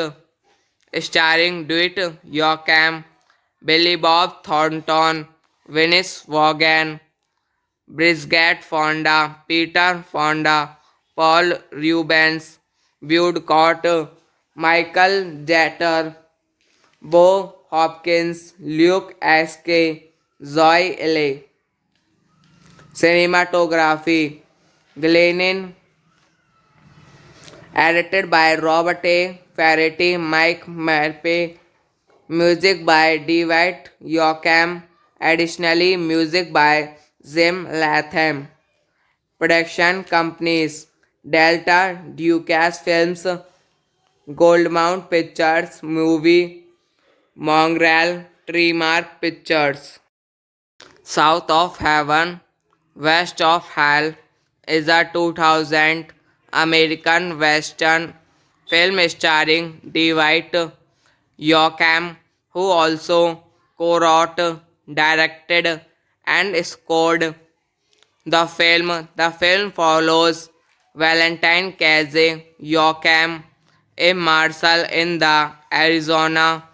Speaker 1: starring Dwight Yoakam, Billy Bob Thornton, Venice Vaughan, Bridget Fonda, Peter Fonda, Paul Rubens, Woodcock, Michael Jeter, Bo Hopkins, Luke Askey, Zoe L.A. Cinematography Glennon, edited by Robert A. Ferretti, Mike Marpe, music by Dwight Yoakam, additionally music by Jim Latham. Production companies Delta, Ducasse Films, Goldmount Pictures, Movie, Mongrel, Treemark Pictures. South of Heaven, West of Hell is a 2000 American Western film starring Dwight Yoakam, who also co-wrote, directed, and scored the film. The film follows Valentine Casey Yoakam, a marshal in the Arizona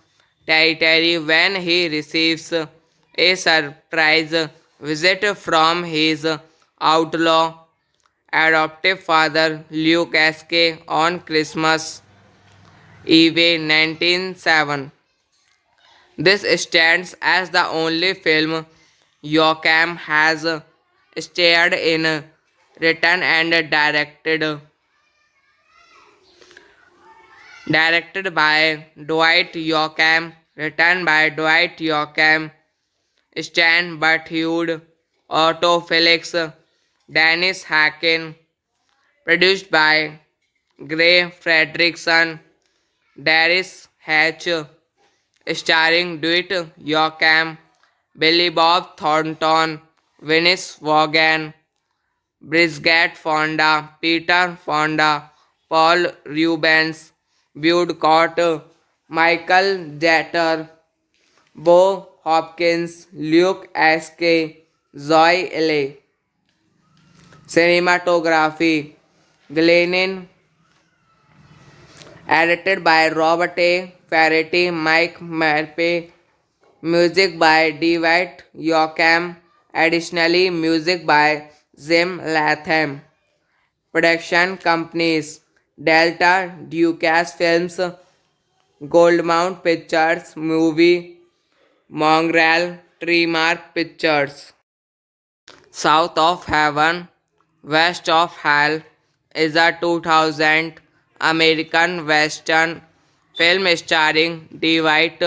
Speaker 1: Territory, when he receives a surprise visit from his outlaw adoptive father Luke Askey on Christmas Eve 1907. This stands as the only film Yoakam has starred in, written and directed by Dwight Yoakam, written by Dwight Yoakam, Stan Butthud, Otto Felix, Dennis Hacken, produced by Gray Fredrickson, Darius Hatch, starring Dwight Yoakam, Billy Bob Thornton, Venice Vaughan, Bridget Fonda, Peter Fonda, Paul Rubens, Woodcock, Michael Jeter, Bo Hopkins, Luke Askey, Zoe L.A. Cinematography Glennon, edited by Robert A. Ferretti, Mike Marpe, music by Dwight Yoakam, additionally music by Jim Latham. Production companies Delta, Ducasse Films, Goldmount Pictures, Movie, Mongrel, Treemark Pictures. South of Heaven, West of Hell is a 2000 American Western film starring Dwight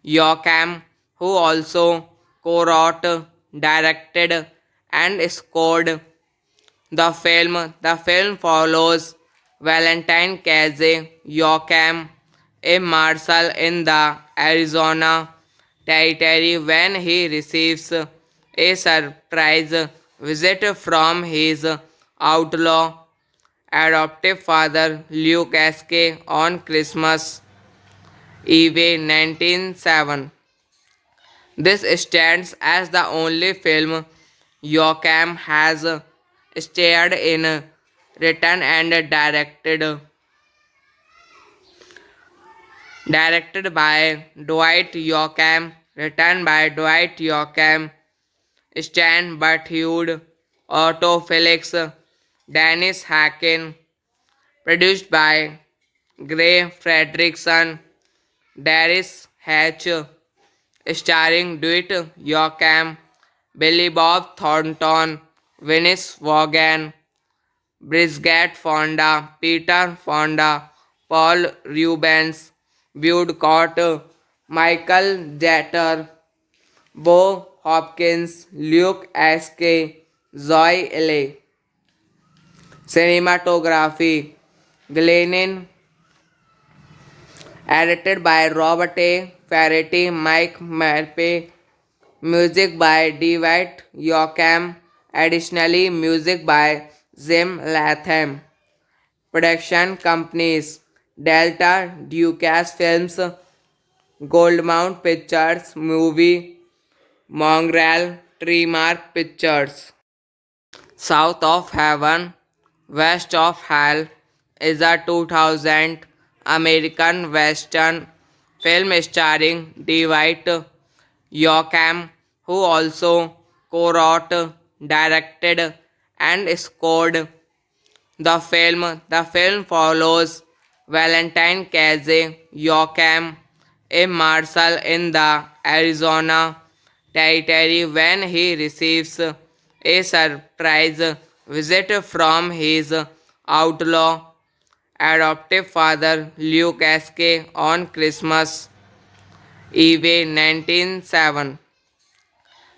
Speaker 1: Yoakam, who also co-wrote, directed, and scored the film. The film follows Valentine Casey Yoakam, a marshal in the Arizona Territory, when he receives a surprise visit from his outlaw adoptive father Luke Askey on Christmas EV 1907. This stands as the only film Joachim has starred in, written and directed by Dwight Yoakam, written by Dwight Yoakam, Stan Butthud, Otto Felix, Dennis Hacken, produced by Gray Fredrickson, Darius Hatch, starring Dwight Yoakam, Billy Bob Thornton, Venice Vaughan, Bridget Fonda, Peter Fonda, Paul Rubens, Bud Cott, Michael Jeter, Bo Hopkins, Luke S.K., Zoe L.A. Cinematography Glennon, edited by Robert A. Ferretti, Mike Marpe, music by Dwight Yoakam, additionally music by Jim Latham. Production companies Delta, Ducasse Films, Goldmount Pictures, Movie, Mongrel, Treemark Pictures. South of Heaven, West of Hell is a 2000 American Western film starring Dwight Yoakam, who also co-wrote, directed, and scored the film follows Valentine Casey Yoakam, a marshal in the Arizona Territory, when he receives a surprise visit from his outlaw adoptive father Luke S.K. on Christmas Eve 1907.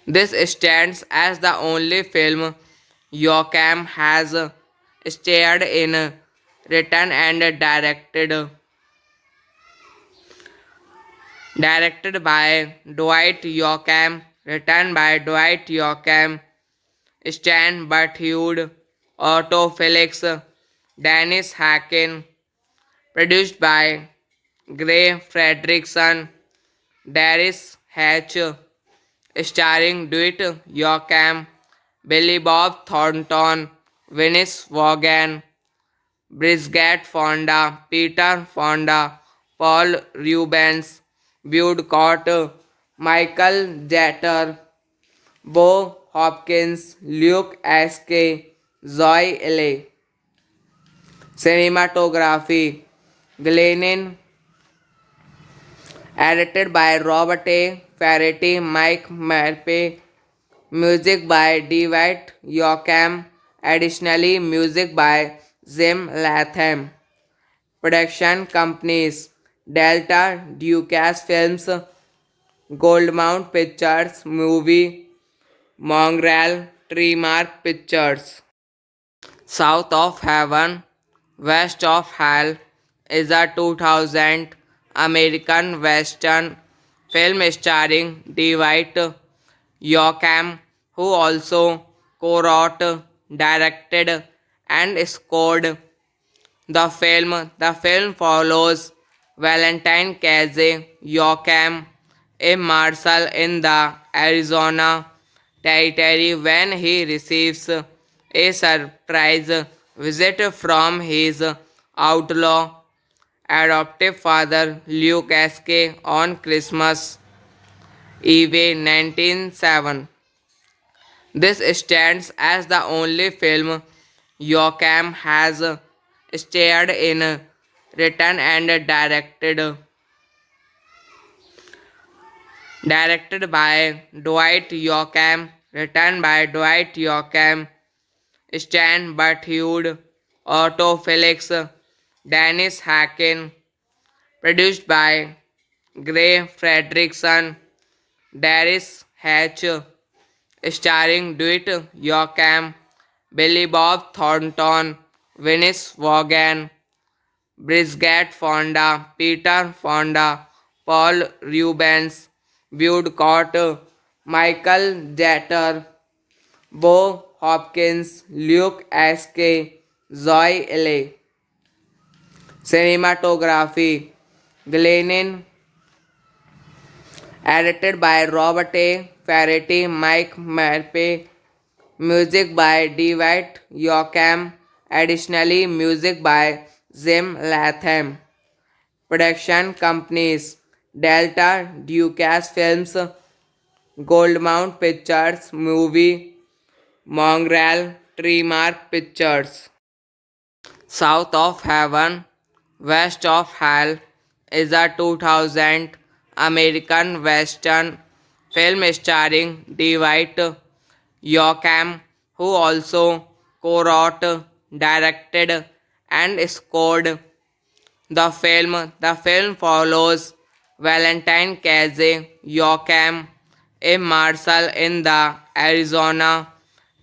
Speaker 1: This stands as the only film Yoakam has starred in, written and directed by Dwight Yoakam, written by Dwight Yoakam, Stan Butthud, Otto Felix, Dennis Hacken, produced by Gray Fredrickson, Darius Hatch, starring Dwight Yoakam, Billy Bob Thornton, Venice Vaughan, Bridget Fonda, Peter Fonda, Paul Rubens, Bud Cott, Michael Jeter, Bo Hopkins, Luke S.K., Zoe L.A. Cinematography Glennon, edited by Robert A. Ferretti, Mike Marpe, music by Dwight Yoakam, additionally music by Jim Latham. Production companies Delta, Ducasse Films, Goldmount Pictures, Movie, Mongrel, Treemark Pictures. South of Heaven, West of Hell is a 2000 American Western film starring Dwight Yoakam, who also co-wrote, directed, and scored the film follows Valentine Casey Yoakam, a marshal in the Arizona Territory, when he receives a surprise visit from his outlaw adoptive father Luke S.K. on Christmas Eve 1907. This stands as the only film Yoakam has starred in, written and directed by Dwight Yoakam, written by Dwight Yoakam, Stan Butthud, Otto Felix, Dennis Hacken, produced by Gray Fredrickson, Darius Hatch, starring Dwight Yoakam, Billy Bob Thornton, Venice Vaughan, Bridget Fonda, Peter Fonda, Paul Rubens, Bud Cott, Michael Jeter, Bo Hopkins, Luke S.K., Zoe L.A. Cinematography Glennon, Edited by Robert A. Ferretti, Mike Marpe, music by Dwight Yoakam, additionally music by Jim Latham. Production companies Delta, Ducasse Films, Goldmount Pictures, Movie, Mongrel, Treemark Pictures. South of Heaven, West of Hell is a 2000 American Western film starring Dwight Yoakam, who also co-wrote, directed, and scored the film. The film follows Valentine Casey Yoakam, a marshal in the Arizona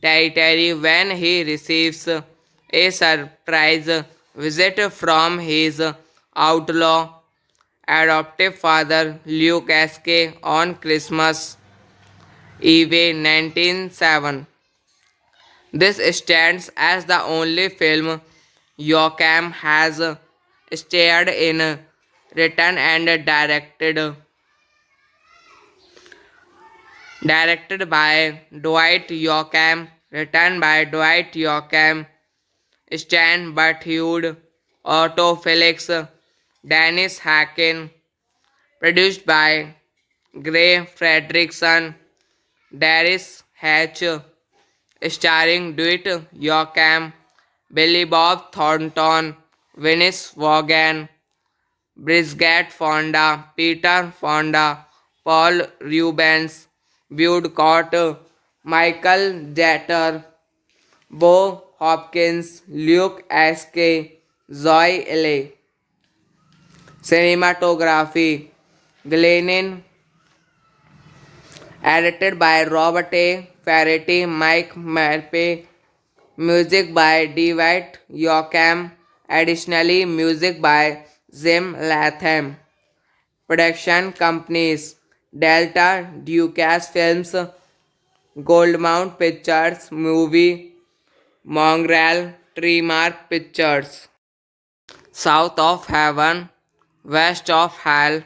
Speaker 1: Territory, when he receives a surprise visit from his outlaw adoptive father Luke Esque on Christmas Eve 1907. This stands as the only film Yoakam has starred in, written and directed by Dwight Yoakam, written by Dwight Yoakam, Stan Butthud, Otto Felix, Dennis Hacken, produced by Gray Fredrickson, Darius Hatch, starring Dwight Yoakam, Billy Bob Thornton, Venice Vaughan, Bridget Fonda, Peter Fonda, Paul Rubens, Bud Cott, Michael Jeter, Bo Hopkins, Luke Askey, Zoe Ely. Cinematography Glennon, edited by Robert A. Ferretti, Mike Marpe, music by Dwight Yoakam, additionally music by Jim Latham. Production companies Delta, Ducasse Films, Goldmount Pictures, Movie, Mongrel, Treemark Pictures. South of Heaven, West of Hell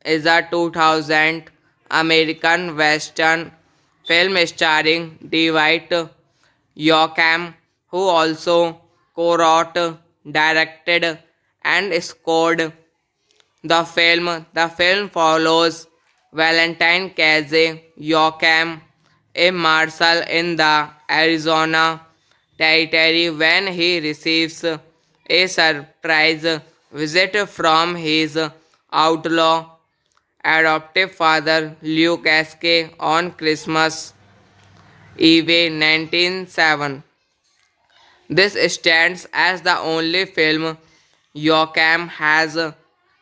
Speaker 1: is a 2000 American Western film starring Dwight Yoakam, who also co-wrote, directed, and scored the film. The film follows Valentine Casey Yoakam, a marshal in the Arizona Territory, when he receives a surprise visit from his outlaw adoptive father Luke Esque on Christmas Eve 1907. This stands as the only film Yoakam has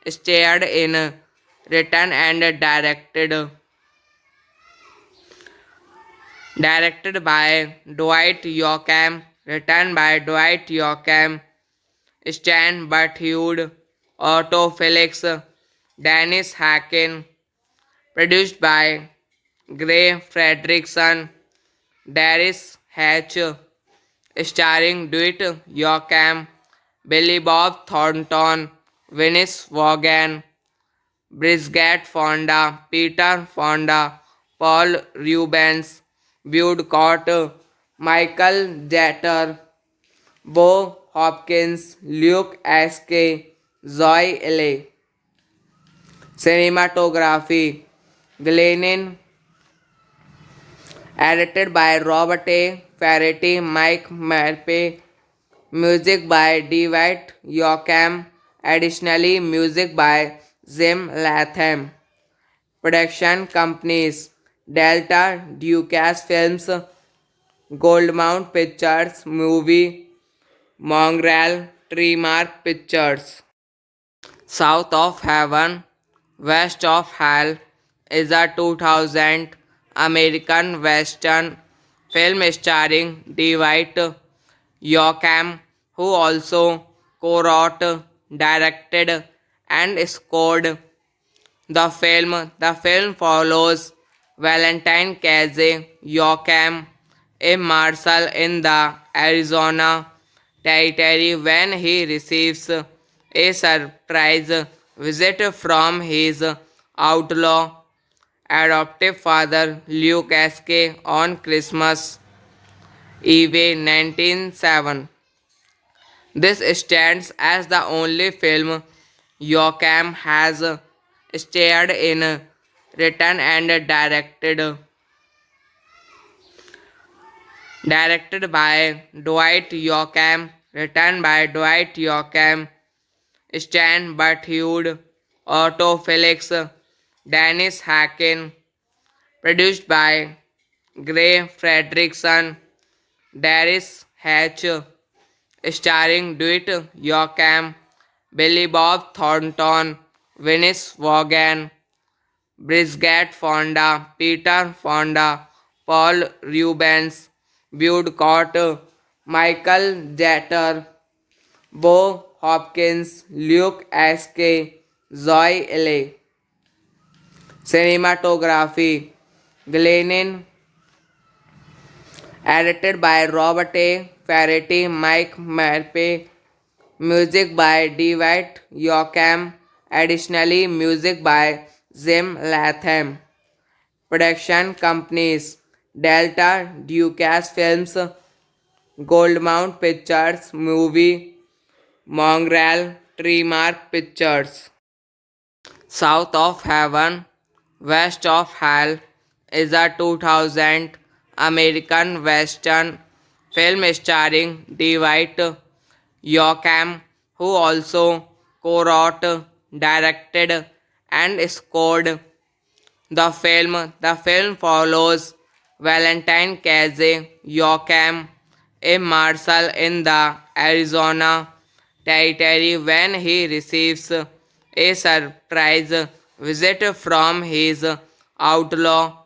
Speaker 1: starred in, written and directed by Dwight Yoakam, written by Dwight Yoakam, Stan Butthud, Otto Felix, Dennis Hacken, produced by Gray Fredrickson, Darius Hatch, starring Dwight Yoakam, Billy Bob Thornton, Venice Vaughan, Bridget Fonda, Peter Fonda, Paul Rubens, Bud Cott, Michael Jeter, Bo Hopkins, Luke Askey, Zoe Ely. Cinematography Glennon, edited by Robert A. Ferretti, Mike Marpe, music by Dwight Yoakam, additionally music by Jim Latham. Production companies Delta, Ducasse Films, Goldmount Pictures, Movie, Mongrel, Treemark Pictures. South of Heaven, West of Hell is a 2000 American Western film starring Dwight Yoakam, who also co-wrote, directed, and scored the film. The film follows Valentine Casey Yoakam, a marshal in the Arizona Territory, when he receives a surprise visit from his outlaw adoptive father Luke S.K. on Christmas Eve 1907. This stands as the only film Joachim has starred in, written and directed by Dwight Yoakam, written by Dwight Yoakam, Stan Butthud, Otto Felix, Dennis Hacken, produced by Gray Fredrickson, Darius Hatch, starring Dwight Yoakam, Billy Bob Thornton, Venice Vaughan, Bridget Fonda, Peter Fonda, Paul Rubens, Woodcott, Michael Jeter, Bo Hopkins, Luke S.K., Zoe L.A. Cinematography Glennon, edited by Robert A. Ferretti, Mike Marpe, music by Dwight Yoakam, additionally music by Jim Latham. Production companies Delta, Ducasse Films, Goldmount Pictures, Movie, Mongrel, Treemark Pictures. South of Heaven, West of Hell is a 2000 American Western film starring Dwight Yoakam, who also co-wrote, directed, and scored the film follows Valentine Casey Yoakam, a marshal in the Arizona Territory, when he receives a surprise visit from his outlaw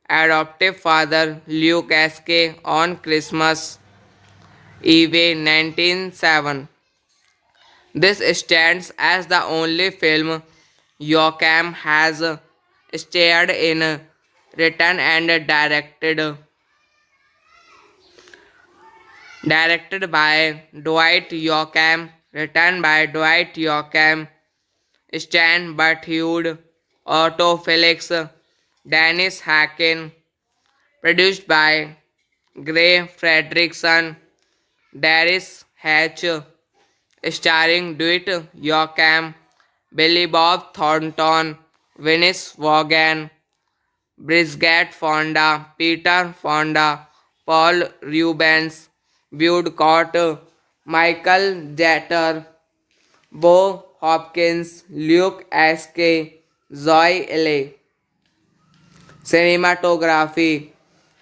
Speaker 1: adoptive father Luke S.K. on Christmas Eve 1907. This stands as the only film Yoakam has starred in, written and directed by Dwight Yoakam, written by Dwight Yoakam, Stan Butthud, Otto Felix, Dennis Hacken, produced by Gray Fredrickson, Darius Hatch, starring Dwight Yoakam, Billy Bob Thornton, Venice Vaughan, Bridget Fonda, Peter Fonda, Paul Rubens, Woodcott, Michael Jeter, Bo Hopkins, Luke S.K., Zoe L.A. Cinematography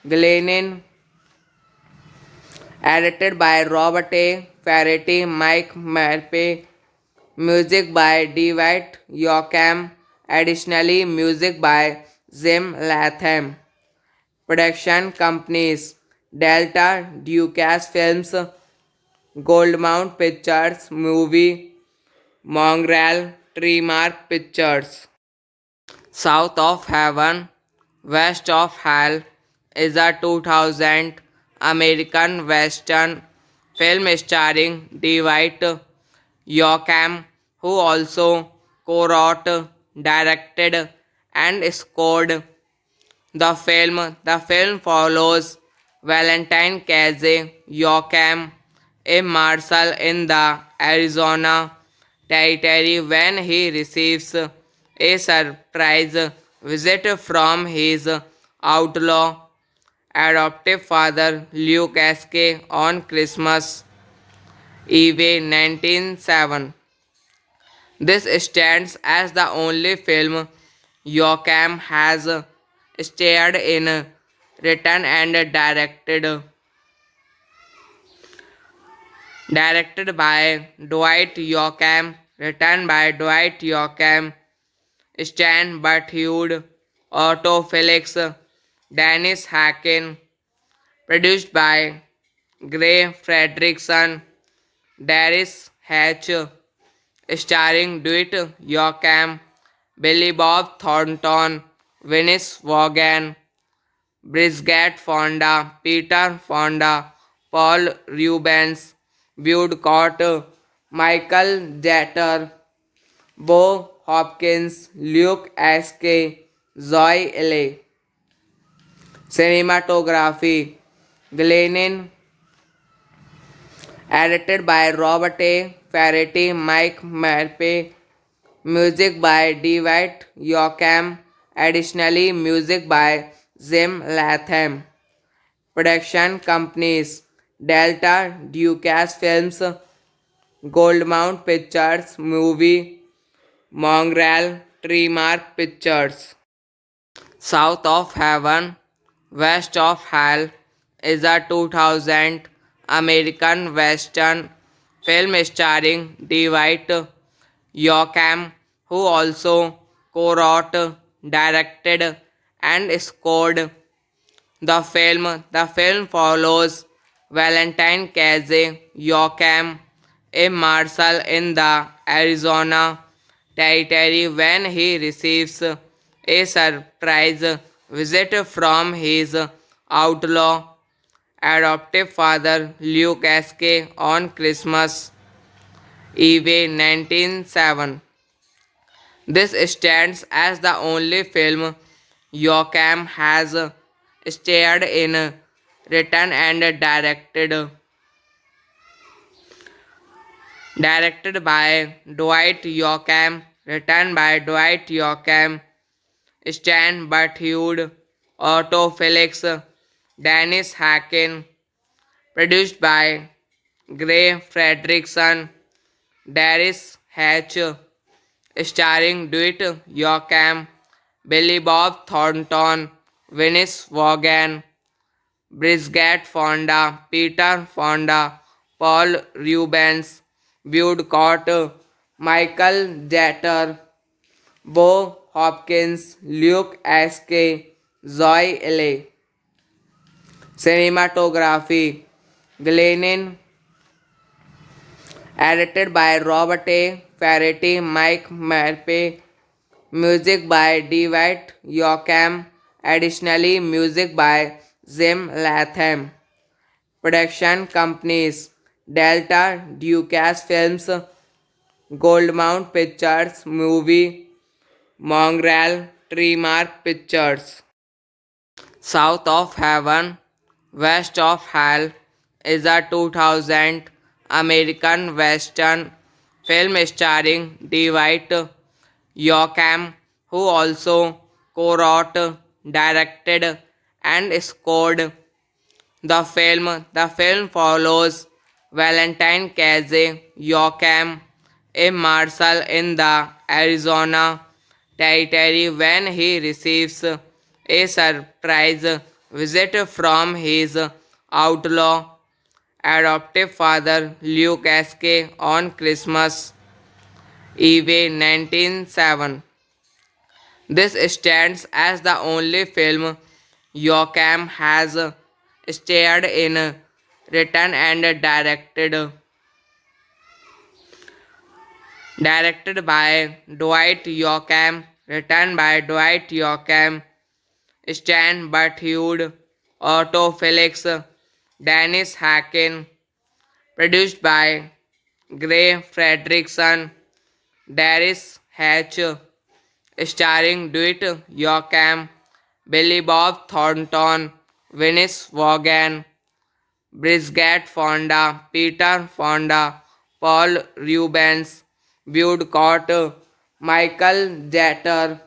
Speaker 1: Glennon, edited by Robert A. Ferretti, Mike Marpe, music by Dwight Yoakam, additionally music by Jim Latham. Production companies Delta, Ducasse Films, Goldmount Pictures, Movie, Mongrel, Treemark Pictures. South of Heaven, West of Hell is a 2000 American Western film starring Dwight Yoakam, who also co-wrote, directed, and scored the film follows Valentine Casey Yoakam, a marshal in the Arizona Territory, when he receives a surprise visit from his outlaw adoptive father Luke S.K. on Christmas Eve 1907. This stands as the only film Yoakam has starred in, written and directed by Dwight Yoakam, written by Dwight Yoakam, Stan Butthud, Otto Felix, Dennis Hacken, produced by Gray Fredrickson, Darius Hatch, starring Dwight Yoakam, Billy Bob Thornton, Venice Vaughan, Bridget Fonda, Peter Fonda, Paul Rubens, Woodcott, Michael Jeter, Bo Hopkins, Luke S.K., Zoe L.A. Cinematography Glenn, edited by Robert A. Ferretti, Mike Marpe, music by Dwight Yoakam, additionally music by Jim Latham. Production companies Delta, Ducasse Films, Goldmount Pictures, Movie, Mongrel, Treemark Pictures. South of Heaven, West of Hell is a 2000 American Western film starring Dwight Yoakam, who also co-wrote, directed, and scored the film. The film follows Valentine Casey Yoakam, a marshal in the Arizona Territory, when he receives a surprise visit from his outlaw adoptive father Luke Esque on Christmas Eve 1907. This stands as the only film Yoakam has starred in, written and directed by Dwight Yoakam, written by Dwight Yoakam, Stan Butthud, Otto Felix, Dennis Hacken, produced by Gray Fredrickson, Darius Hatch, starring Dwight Yoakam, Billy Bob Thornton, Venice Vaughan, Bridget Fonda, Peter Fonda, Paul Rubens, Bud Cott, Michael Jeter, Bo Hopkins, Luke S.K., Zoe L.A. Cinematography Glenn, edited by Robert A. Ferretti, Mike Marpe, music by Dwight Yoakam, additionally music by Jim Latham. Production companies Delta, Ducasse Films, Goldmount Pictures, Movie, Mongrel, Treemark Pictures. South of Heaven, West of Hell is a 2000 American Western film starring Dwight Yoakam, who also co-wrote, directed, and scored the film. The film follows Valentine Casey Yoakam, a marshal in the Arizona Territory, when he receives a surprise visit from his outlaw adoptive father Luke Esque on Christmas Eve 1907. This stands as the only film Yoakam has starred in, written and directed by Dwight Yoakam, written by Dwight Yoakam, Stan Butthud, Otto Felix, Dennis Hacken, produced by Gray Fredrickson, Darius Hatch, starring Dwight Yoakam, Billy Bob Thornton, Venice Vaughan, Bridget Fonda, Peter Fonda, Paul Rubens, Bud Cott, Michael Jeter,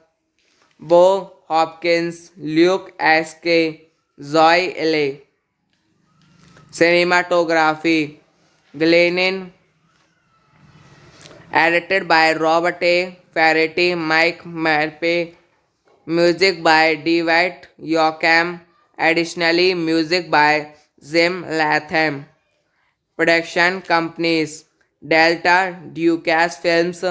Speaker 1: Bo Hopkins, Luke S.K., Zoe L.A. Cinematography Glenn, edited by Robert A. Ferretti, Mike Marpe, music by Dwight Yoakam, additionally music by Jim Latham. Production companies Delta, Ducasse Films,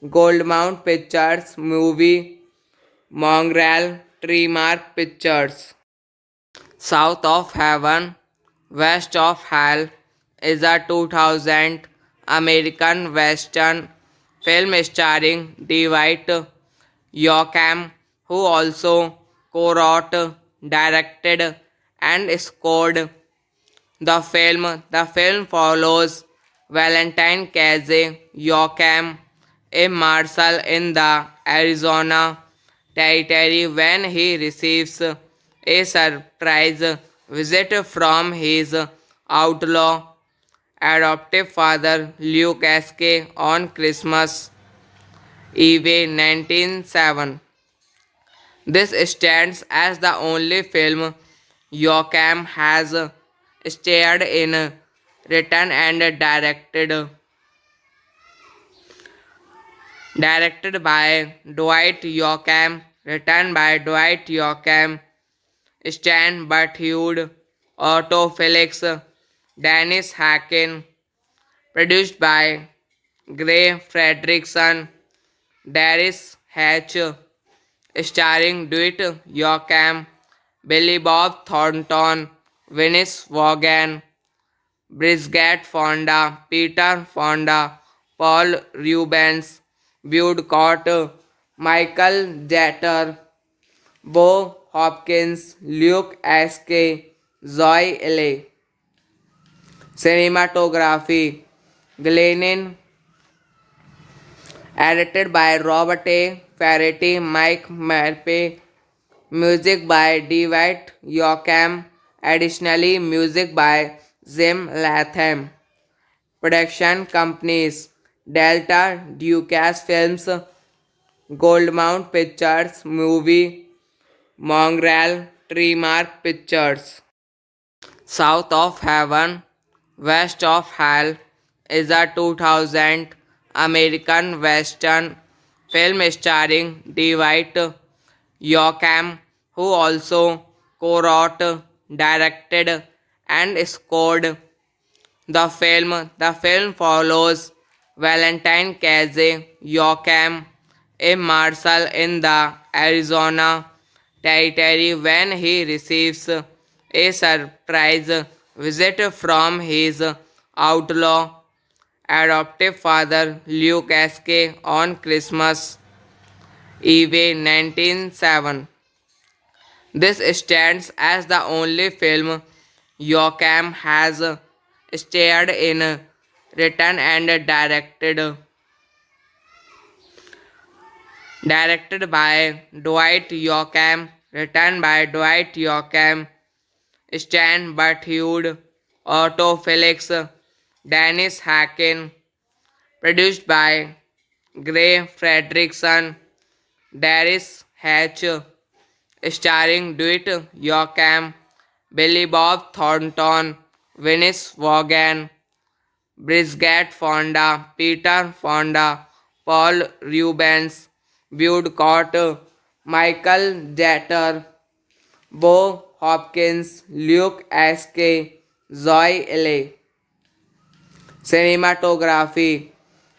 Speaker 1: Goldmount Pictures, Movie, Mongrel, Treemark Pictures. South of Heaven, West of Hell is a 2000 American Western film starring Dwight Yoakam, who also co-wrote, directed, and scored the film. The film follows Valentine Casey Yoakam, a marshal in the Arizona territory when he receives a surprise visit from his outlaw adoptive father Luke Esque on Christmas Eve 1907. This stands as the only film Joachim has starred in, written and directed by Dwight Yoakam, written by Dwight Yoakam, Stan Butthud, Otto Felix, Dennis Hacken, produced by Gray Fredrickson, Darius Hatch, starring Dwight Yoakam, Billy Bob Thornton, Venice Vaughan, Bridget Fonda, Peter Fonda, Paul Rubens, Bud Cott, Michael Jeter, Bo Hopkins, Luke Askey, Zoe L.A. Cinematography Glennon, edited by Robert A. Ferretti, Mike Marpe, music by Dwight Yoakam, additionally music by Jim Latham. Production companies Delta, Ducasse Films, Goldmount Pictures, Movie, Mongrel, Treemark Pictures. South of Heaven, West of Hell is a 2000 American Western film starring Dwight Yoakam, who also co-wrote, directed, and scored the film follows Valentine Casey Yoakam, a marshal in the Arizona Territory when he receives a surprise visit from his outlaw adoptive father Luke Esque on Christmas Eve 1907. This stands as the only film Yoakam has starred in, written and directed by Dwight Yoakam, written by Dwight Yoakam, Stan Butthud, Otto Felix, Dennis Hacken, produced by Gray Fredrickson, Darius Hatch, starring Dwight Yoakam, Billy Bob Thornton, Venice Vaughan, Bridget Fonda, Peter Fonda, Paul Rubens, Bud Cott, Michael Jeter, Bo Hopkins, Luke Askey, Zoe L.A. Cinematography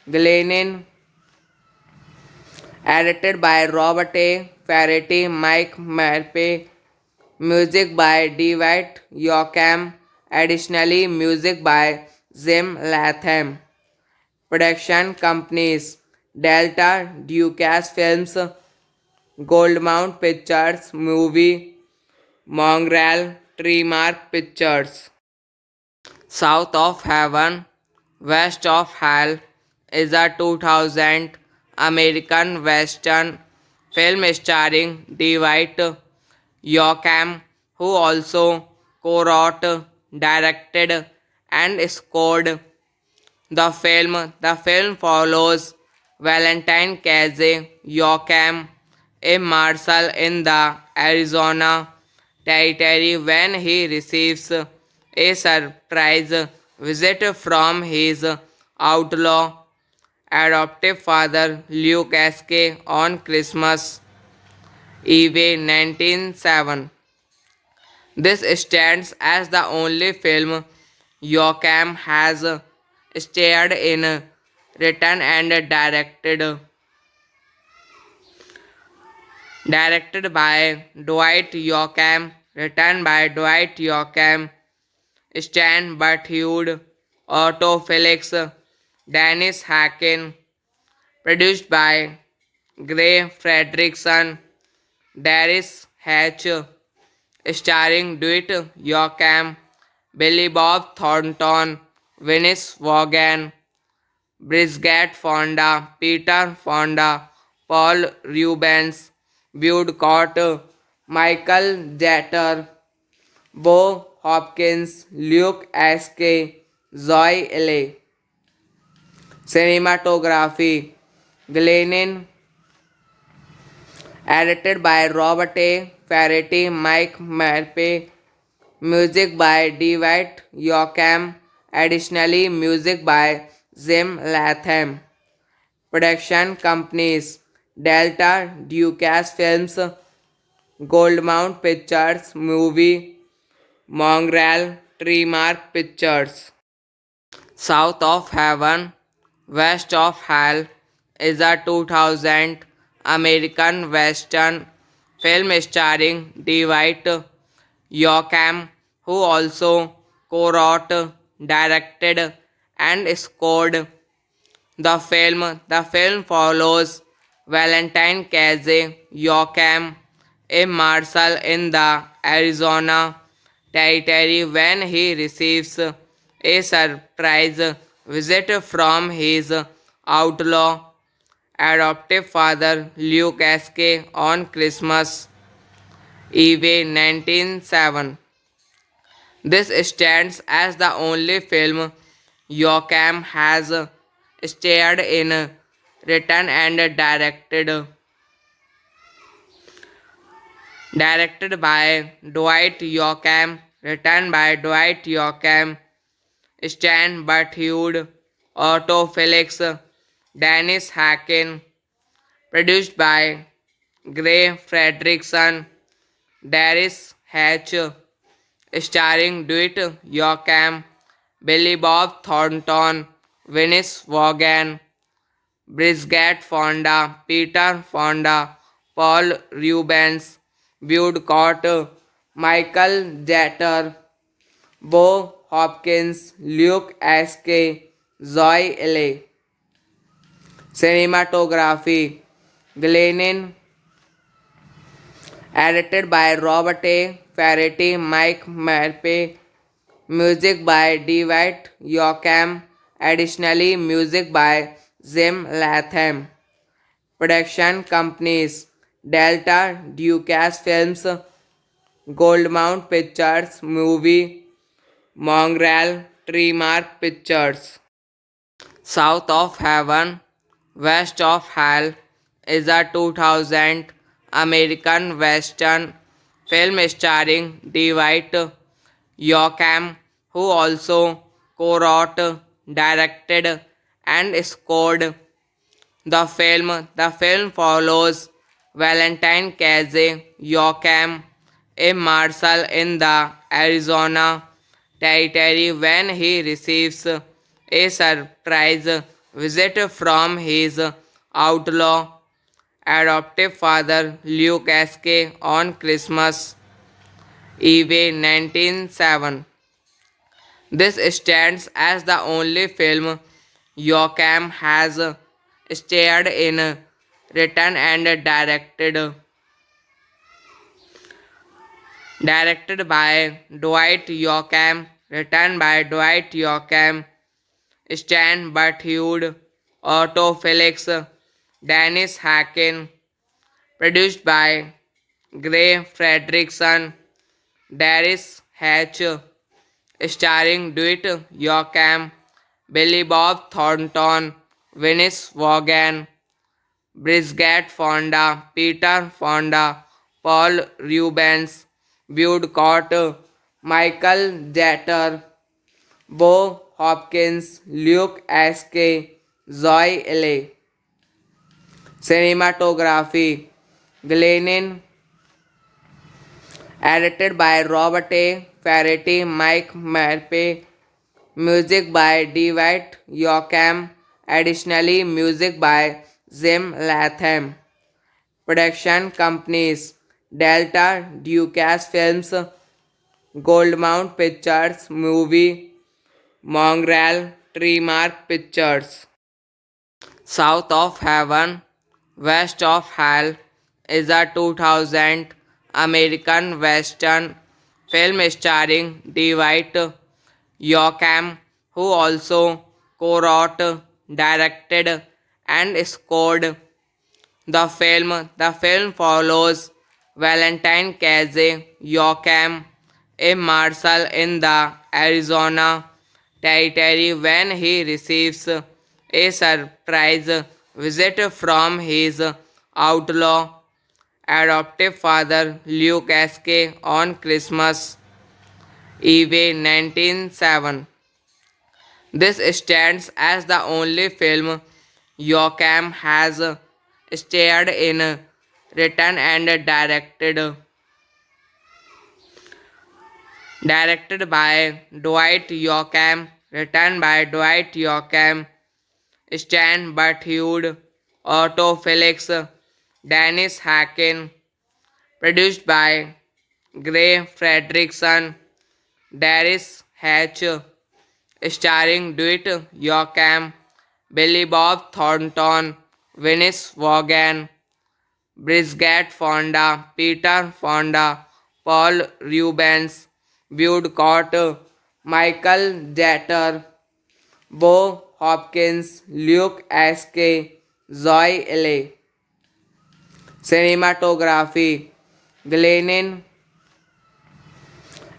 Speaker 1: Glennon, edited by Robert A. Ferretti, Mike Marpe, music by Dwight Yoakam, additionally music by Jim Latham. Production companies Delta, Ducasse Films, Goldmount Pictures, Movie, Mongrel, Treemark Pictures. South of Heaven, West of Hell is a 2000 American Western film starring Dwight Yoakam, who also co-wrote, directed, and scored the film follows Valentine Casey Yoakam, a marshal in the Arizona Territory when he receives a surprise visit from his outlaw adoptive father Luke Esque on Christmas Eve 1907. This stands as the only film Yoakam has starred in, written and directed by Dwight Yoakam, written by Dwight Yoakam, Stan Butthud, Otto Felix, Dennis Hacken, produced by Gray Fredrickson, Darius Hatch, starring Dwight Yoakam, Billy Bob Thornton, Venice Vaughan, Bridget Fonda, Peter Fonda, Paul Rubens, Woodcock, Michael Jeter, Bo Hopkins, Luke S.K., Zoe L.A. Cinematography Glenn, edited by Robert A. Ferretti, Mike Marpe, music by Dwight Yoakam, additionally music by Jim Latham. Production companies Delta, Ducasse Films, Goldmount Pictures, Movie, Mongrel, Treemark Pictures. South of Heaven, West of Hell is a 2000 American Western film starring Dwight Yoakam, who also co-wrote, directed, and scored the film. The film follows Valentine Casey Yoakam, a marshal in the Arizona Territory, when he receives a surprise visit from his outlaw adoptive father Luke S.K. on Christmas Eve 1907. This stands as the only film Yoakam has starred in, written and directed by Dwight Yoakam, written by Dwight Yoakam, Stan Butthud, Otto Felix, Dennis Hacken, produced by Gray Fredrickson, Darius Hatch, starring Dwight Yoakam, Billy Bob Thornton, Venice Vaughan, Bridget Fonda, Peter Fonda, Paul Rubens, Woodcock, Michael Jeter, Bo Hopkins, Luke S.K., Zoe L.A. Cinematography Glenn, edited by Robert A. Ferretti, Mike Marpe, music by Dwight Yoakam, additionally music by Jim Latham. Production companies Delta, Ducasse Films, Goldmount Pictures, Movie, Mongrel, Treemark Pictures. South of Heaven, West of Hell is a 2000 American Western film starring Dwight Yoakam, who also co-wrote, directed, and scored the film. The film follows Valentine Casey Yoakam, a marshal in the Arizona Territory, when he receives a surprise visit from his outlaw adoptive father Luke S.K. on Christmas Eve 1907. This stands as the only film Yoakam has starred in, written and directed by Dwight Yoakam, written by Dwight Yoakam, Stan Butthud, Otto Felix, Dennis Hacken, produced by Gray Fredrickson, Darius Hatch, starring Dwight Yoakam, Billy Bob Thornton, Venice Vaughan, Bridget Fonda, Peter Fonda, Paul Rubens, Woodcock, Michael Jeter, Bo Hopkins, Luke S.K., Zoe L.A. Cinematography Glenn, edited by Robert A. Ferretti, Mike Marpe, music by Dwight Yoakam, additionally music by Jim Latham. Production companies Delta, Ducasse Films, Goldmount Pictures, Movie, Mongrel, Treemark Pictures. South of Heaven, West of Hell is a 2000 American Western film starring Dwight Yoakam, who also co-wrote, directed, and scored The film follows Valentine Casey Joachim, a marshal in the Arizona Territory, when he receives a surprise visit from his outlaw adoptive father Luke Askey on Christmas Eve 1907. This stands as the only film Joachim has starred in, written and directed by Dwight Yoakam, written by Dwight Yoakam, Stan Butthud, Otto Felix, Dennis Hacken, produced by Gray Fredrickson, Darius Hatch, starring Dwight Yoakam, Billy Bob Thornton, Venice Vaughan, Bridget Fonda, Peter Fonda, Paul Rubens, Woodcott, Michael Jeter, Bo Hopkins, Luke S.K., Zoe L.A. Cinematography Glennon,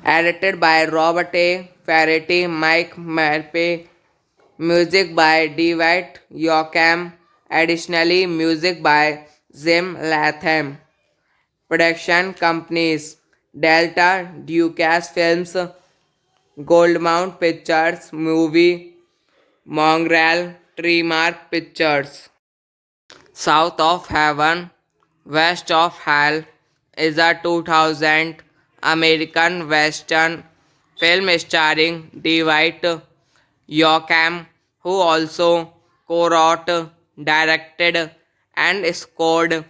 Speaker 1: edited by Robert A. Ferretti, Mike Marpe, music by Dwight Yoakam, additionally music by Jim Latham. Production companies Delta, Ducasse Films, Goldmount Pictures, Movie, Mongrel, Treemark Pictures. South of Heaven, West of Hell is a 2000 American Western film starring Dwight Yoakam, who also co-wrote, directed, and scored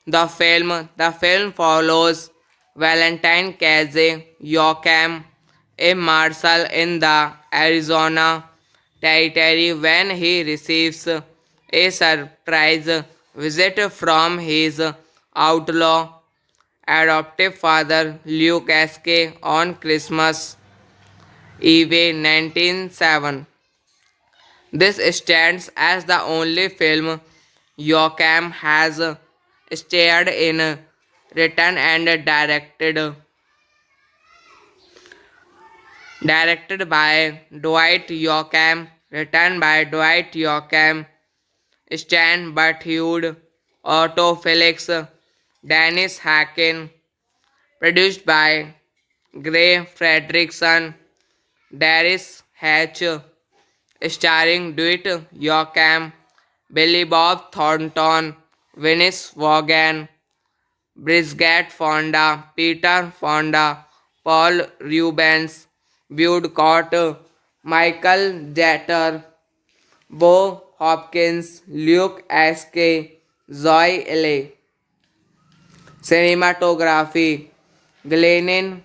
Speaker 1: the film follows Valentine Casey Joachim, a marshal in the Arizona Territory, when he receives a surprise visit from his outlaw adoptive father Luke Askey on Christmas Eve 1907. This stands as the only film Joachim has starred in, written and directed by Dwight Yoakam, written by Dwight Yoakam, Stan Butthud, Otto Felix, Dennis Hacken, produced by Gray Fredrickson, Darius Hatch, starring Dwight Yoakam, Billy Bob Thornton, Venice Vaughan, Bridget Fonda, Peter Fonda, Paul Rubens, Woodcott, Michael Jeter, Bo Hopkins, Luke S.K., Zoe L.A. Cinematography Glennon,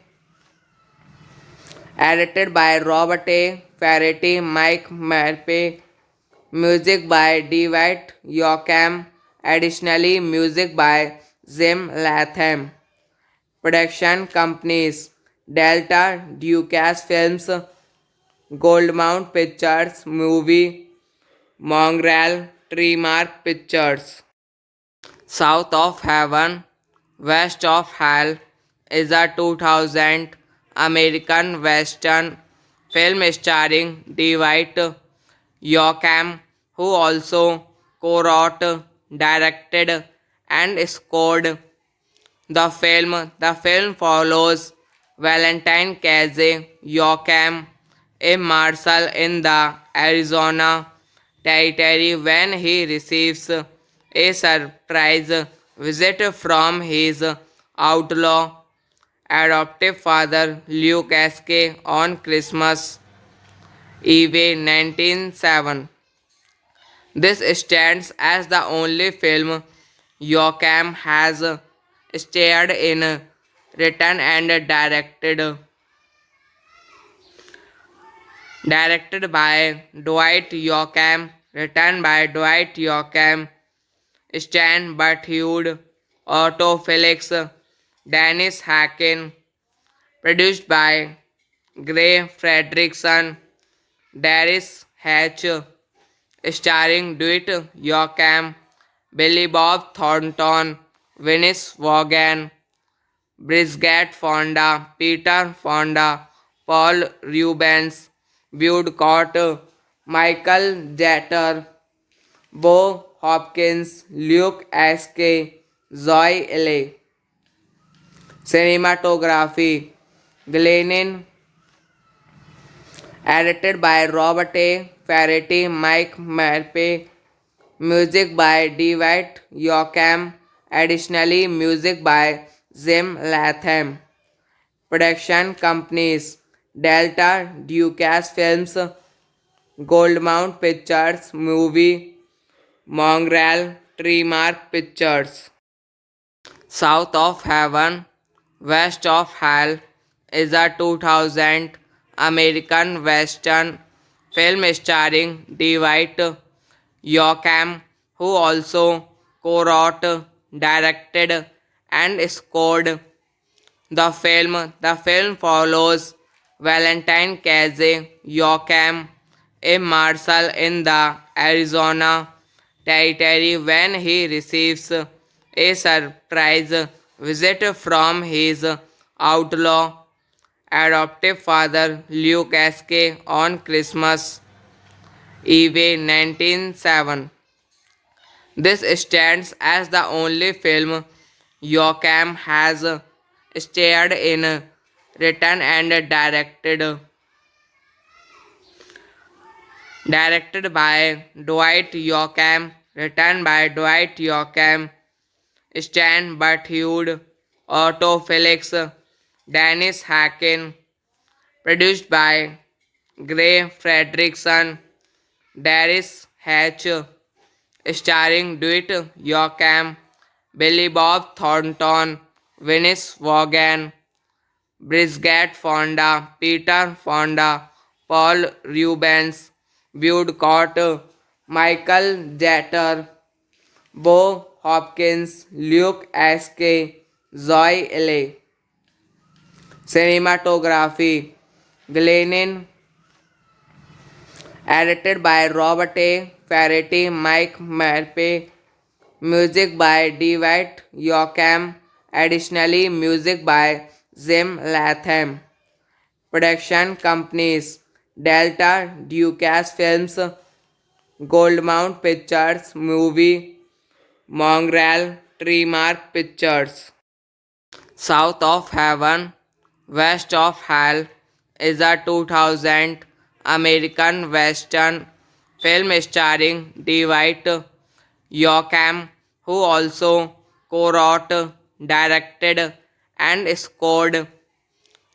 Speaker 1: edited by Robert A. Ferretti, Mike Marpe, music by Dwight Yoakam, additionally music by Jim Latham. Production companies Delta, Ducasse Films, Goldmount Pictures, Movie, Mongrel, Treemark Pictures. South of Heaven, West of Hell is a 2000 American Western film starring Dwight Yoakam, who also co-wrote, directed, and scored the film follows Valentine Casey Joachim, a marshal in the Arizona Territory, when he receives a surprise visit from his outlaw adoptive father Luke Askey on Christmas Eve 1907. This stands as the only film Joachim has starred in, written and directed by Dwight Yoakam, written by Dwight Yoakam, Stan Butthud, Otto Felix, Dennis Hacken, produced by Gray Fredrickson, Darius Hatch, starring Dwight Yoakam, Billy Bob Thornton, Venice Vaughan, Bridget Fonda, Peter Fonda, Paul Rubens, Woodcott, Michael Jeter, Bo Hopkins, Luke S.K., Zoe L.A. Cinematography Glennon, edited by Robert A. Ferretti, Mike Marpe, music by Dwight Yoakam, additionally music by Jim Latham. Production companies Delta, Ducasse Films, Goldmount Pictures, Movie, Mongrel, Treemark Pictures. South of Heaven, West of Hell is a 2000 American Western film starring Dwight Yoakam, who also co-wrote, directed, and scored the film follows Valentine Casey Yoakam, a marshal in the Arizona Territory, when he receives a surprise visit from his outlaw adoptive father Luke S.K. on Christmas Eve 1907. This stands as the only film Yoakam has starred in, written and directed by Dwight Yoakam, written by Dwight Yoakam, Stan Butthud, Otto Felix, Dennis Hacken, produced by Gray Fredrickson, Darius Hatch, starring Dwight Yoakam, Billy Bob Thornton, Venice Vaughan, Bridget Fonda, Peter Fonda, Paul Rubens, Woodcott, Michael Jeter, Bo Hopkins, Luke S.K., Zoe L.A. Cinematography Glennon, edited by Robert A. Ferretti, Mike Marpe, music by Dwight Yoakam, additionally music by Jim Latham. Production companies Delta, Ducasse Films, Goldmount Pictures, Movie, Mongrel, Treemark Pictures. South of Heaven, West of Hell is a 2000 American Western film starring Dwight Yoakam, who also co-wrote, directed, and scored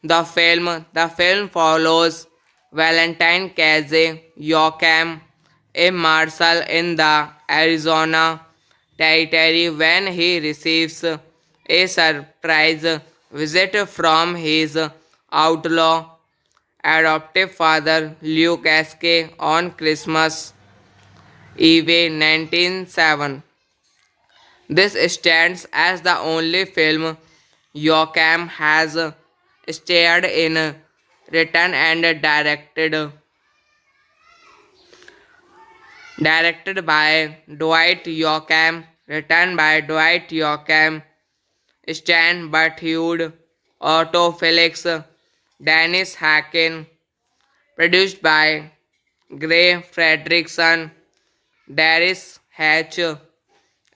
Speaker 1: the film follows Valentine Casey Yoakam, a marshal in the Arizona Territory, when he receives a surprise visit from his outlaw adoptive father Luke S.K. on Christmas Eve 1907. This stands as the only film Yoakam has starred in, written and directed by Dwight Yoakam, written by Dwight Yoakam, Stan Butthud, Otto Felix, Dennis Hacken, produced by Gray Fredrickson, Darius Hatch,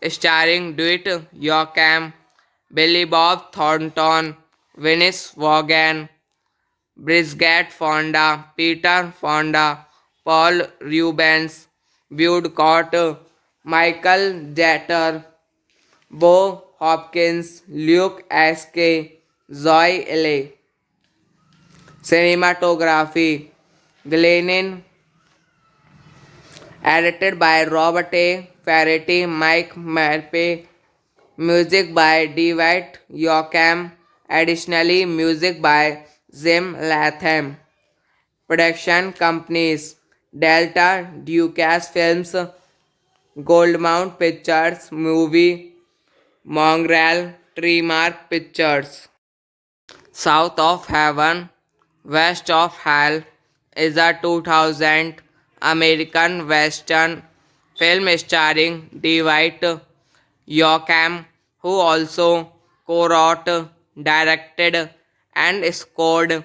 Speaker 1: starring Dwight Yoakam, Billy Bob Thornton, Venice Vaughan, Bridget Fonda, Peter Fonda, Paul Rubens, Woodcott, Michael Jeter, Bo Hopkins, Luke S.K., Zoe L.A. Cinematography Glennon, edited by Robert A. Ferretti, Mike Marpe, music by Dwight Yoakam, additionally music by Jim Latham. Production companies Delta, Ducasse Films, Goldmount Pictures, Movie, Mongrel, Treemark Pictures. South of Heaven, West of Hell is a 2000 American Western film starring Dwight Joachim, who also co-wrote, directed, and scored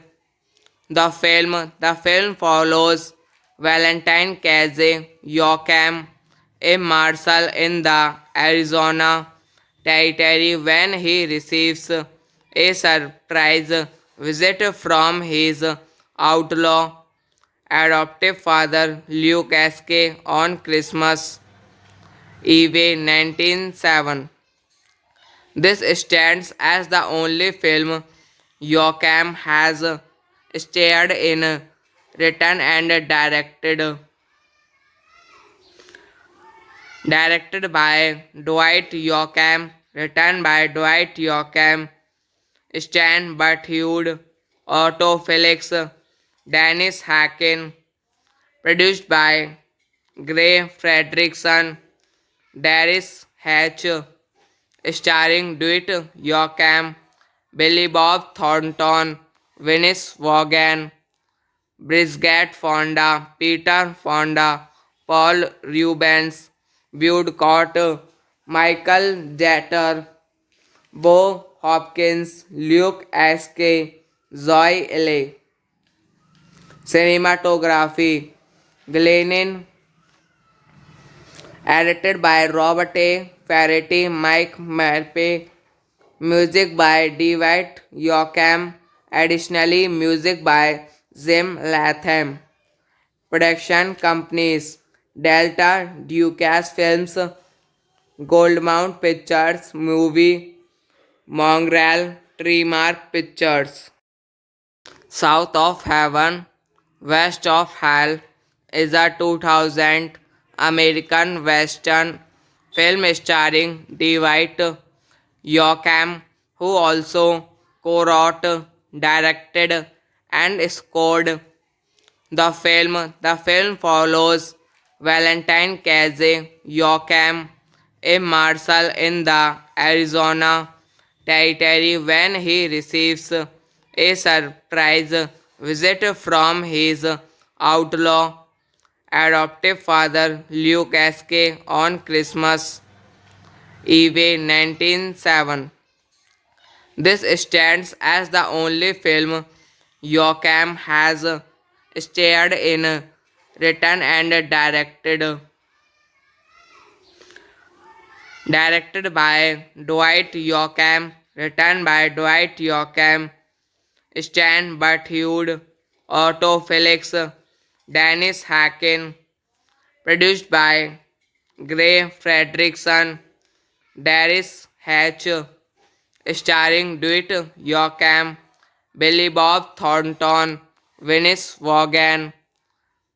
Speaker 1: the film. The film follows Valentine Casey Joachim, a marshal in the Arizona Territory, when he receives a surprise visit from his outlaw adoptive father Luke Askey on Christmas Eve 1907. This stands as the only film Joachim has starred in, written and directed by Dwight Yoakam, written by Dwight Yoakam, Stan Butthud, Otto Felix, Dennis Hacken, produced by Gray Fredrickson, Darius Hatch, starring Dwight Yoakam, Billy Bob Thornton, Venice Vaughan, Bridget Fonda, Peter Fonda, Paul Rubens, Bud Cott, Michael Jeter, Bo Hopkins, Luke Askey, Zoe L. Cinematography Glennon, edited by Robert A. Ferretti, Mike Marpe, music by Dwight Yoakam, additionally music by Jim Latham. Production companies Delta, Ducasse Films, Goldmount Pictures, Movie, Mongrel, Treemark Pictures. South of Heaven, West of Hell is a 2000 American Western film starring Dwight Yoakam, who also co-wrote, directed, and scored the film follows Valentine Casey Joachim, a marshal in the Arizona Territory, when he receives a surprise visit from his outlaw adoptive father Luke Askey on Christmas Eve 1907. This stands as the only film Joachim has starred in, written and directed by Dwight Yoakam, written by Dwight Yoakam, Stan Butthud, Otto Felix, Dennis Hacken, produced by Gray Fredrickson, Darius Hatch, starring Dwight Yoakam, Billy Bob Thornton, Venice Vaughan,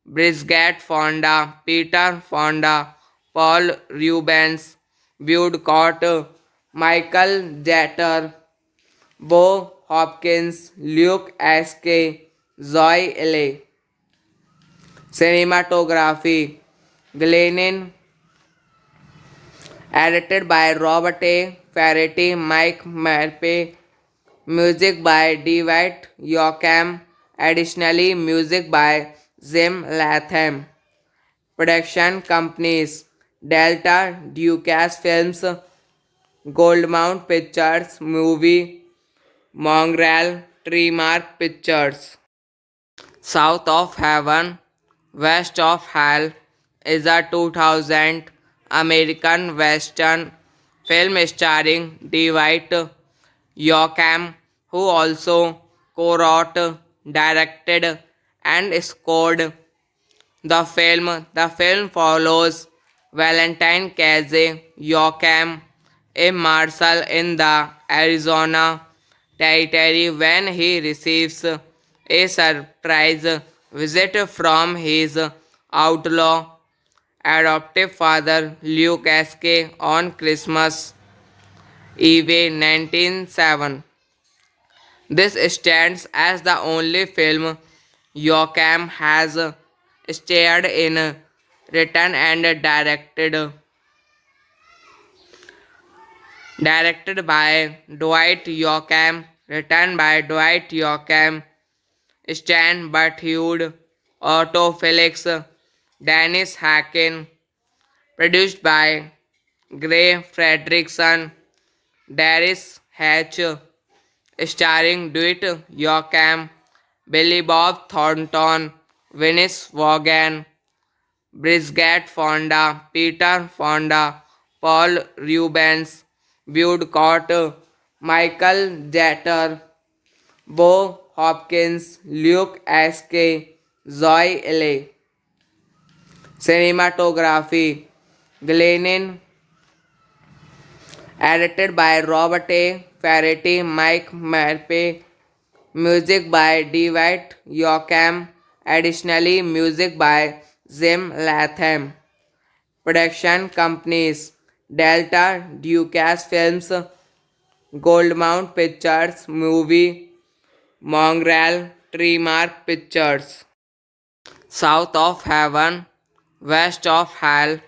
Speaker 1: Bridget Fonda, Peter Fonda, Paul Rubens, Bud Cott, Michael Jeter, Bo Hopkins, Luke Askey, Zoe L. Cinematography Glennon, edited by Robert A. Ferretti, Mike Marpe, music by Dwight Yoakam, additionally music by Jim Latham. Production companies Delta, Ducasse Films, Goldmount Pictures, Movie, Mongrel, Treemark Pictures. South of Heaven, West of Hell is a 2000 American Western film starring Dwight Yoakam, who also co-wrote, directed, and scored the film follows Valentine Casey Joachim, a marshal in the Arizona Territory, when he receives a surprise visit from his outlaw adoptive father Luke Askey on Christmas Eve 1907. This stands as the only film Joachim has starred in, written and directed by Dwight Yoakam, written by Dwight Yoakam, Stan Butthud, Otto Felix, Dennis Hacken, produced by Gray Fredrickson, Darius Hatch, starring Dwight Yoakam, Billy Bob Thornton, Venice Vaughan, Bridget Fonda, Peter Fonda, Paul Rubens, Bud Cott, Michael Jeter, Bo Hopkins, Luke S.K., Zoe L.A. Cinematography Glennon, edited by Robert A. Ferretti, Mike Marpe, music by Dwight Yoakam, additionally music by Jim Latham. Production companies Delta, Ducasse Films, Goldmount Pictures, Movie, Mongrel, Treemark Pictures. South of Heaven, West of Hell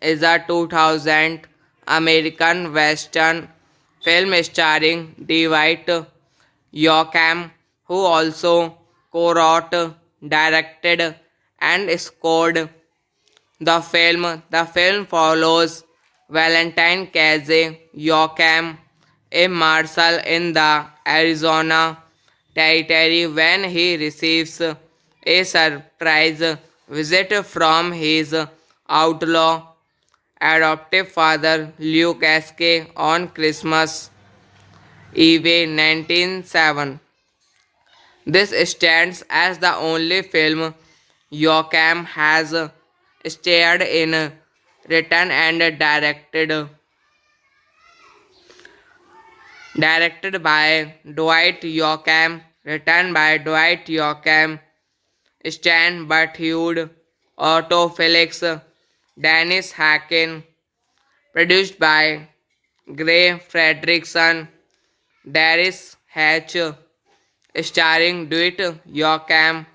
Speaker 1: is a 2000 American Western film starring Dwight Yoakam, who also co-wrote, directed, and scored the film follows Valentine Casey Yoakam, a marshal in the Arizona Territory, when he receives a surprise visit from his outlaw adoptive father Luke S.K. on Christmas Eve 1907. This stands as the only film Yoakam has starred in, written and directed by Dwight Yoakam, written by Dwight Yoakam, Stan Butthud, Otto Felix, Dennis Hacken, produced by Gray Fredrickson, Darius Hatch, starring Dwight Yoakam,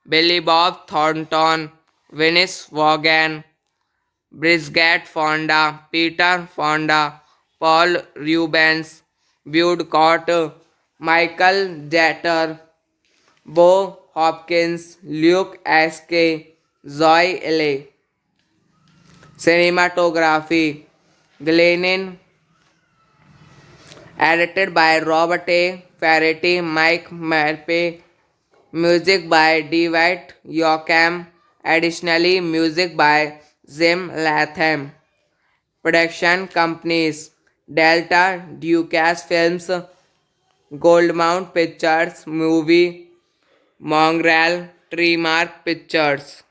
Speaker 1: Billy Bob Thornton, Venice Vaughan, Bridget Fonda, Peter Fonda, Paul Rubens, Bud Cott, Michael Jeter, Bo Hopkins, Luke S.K., Zoe L.A. Cinematography Glennon, edited by Robert A. Ferretti, Mike Marpe, music by Dwight Yoakam, additionally music by Jim Latham. Production companies Delta, Ducasse Films, Goldmount Pictures, Movie, Mongrel, Treemark Pictures.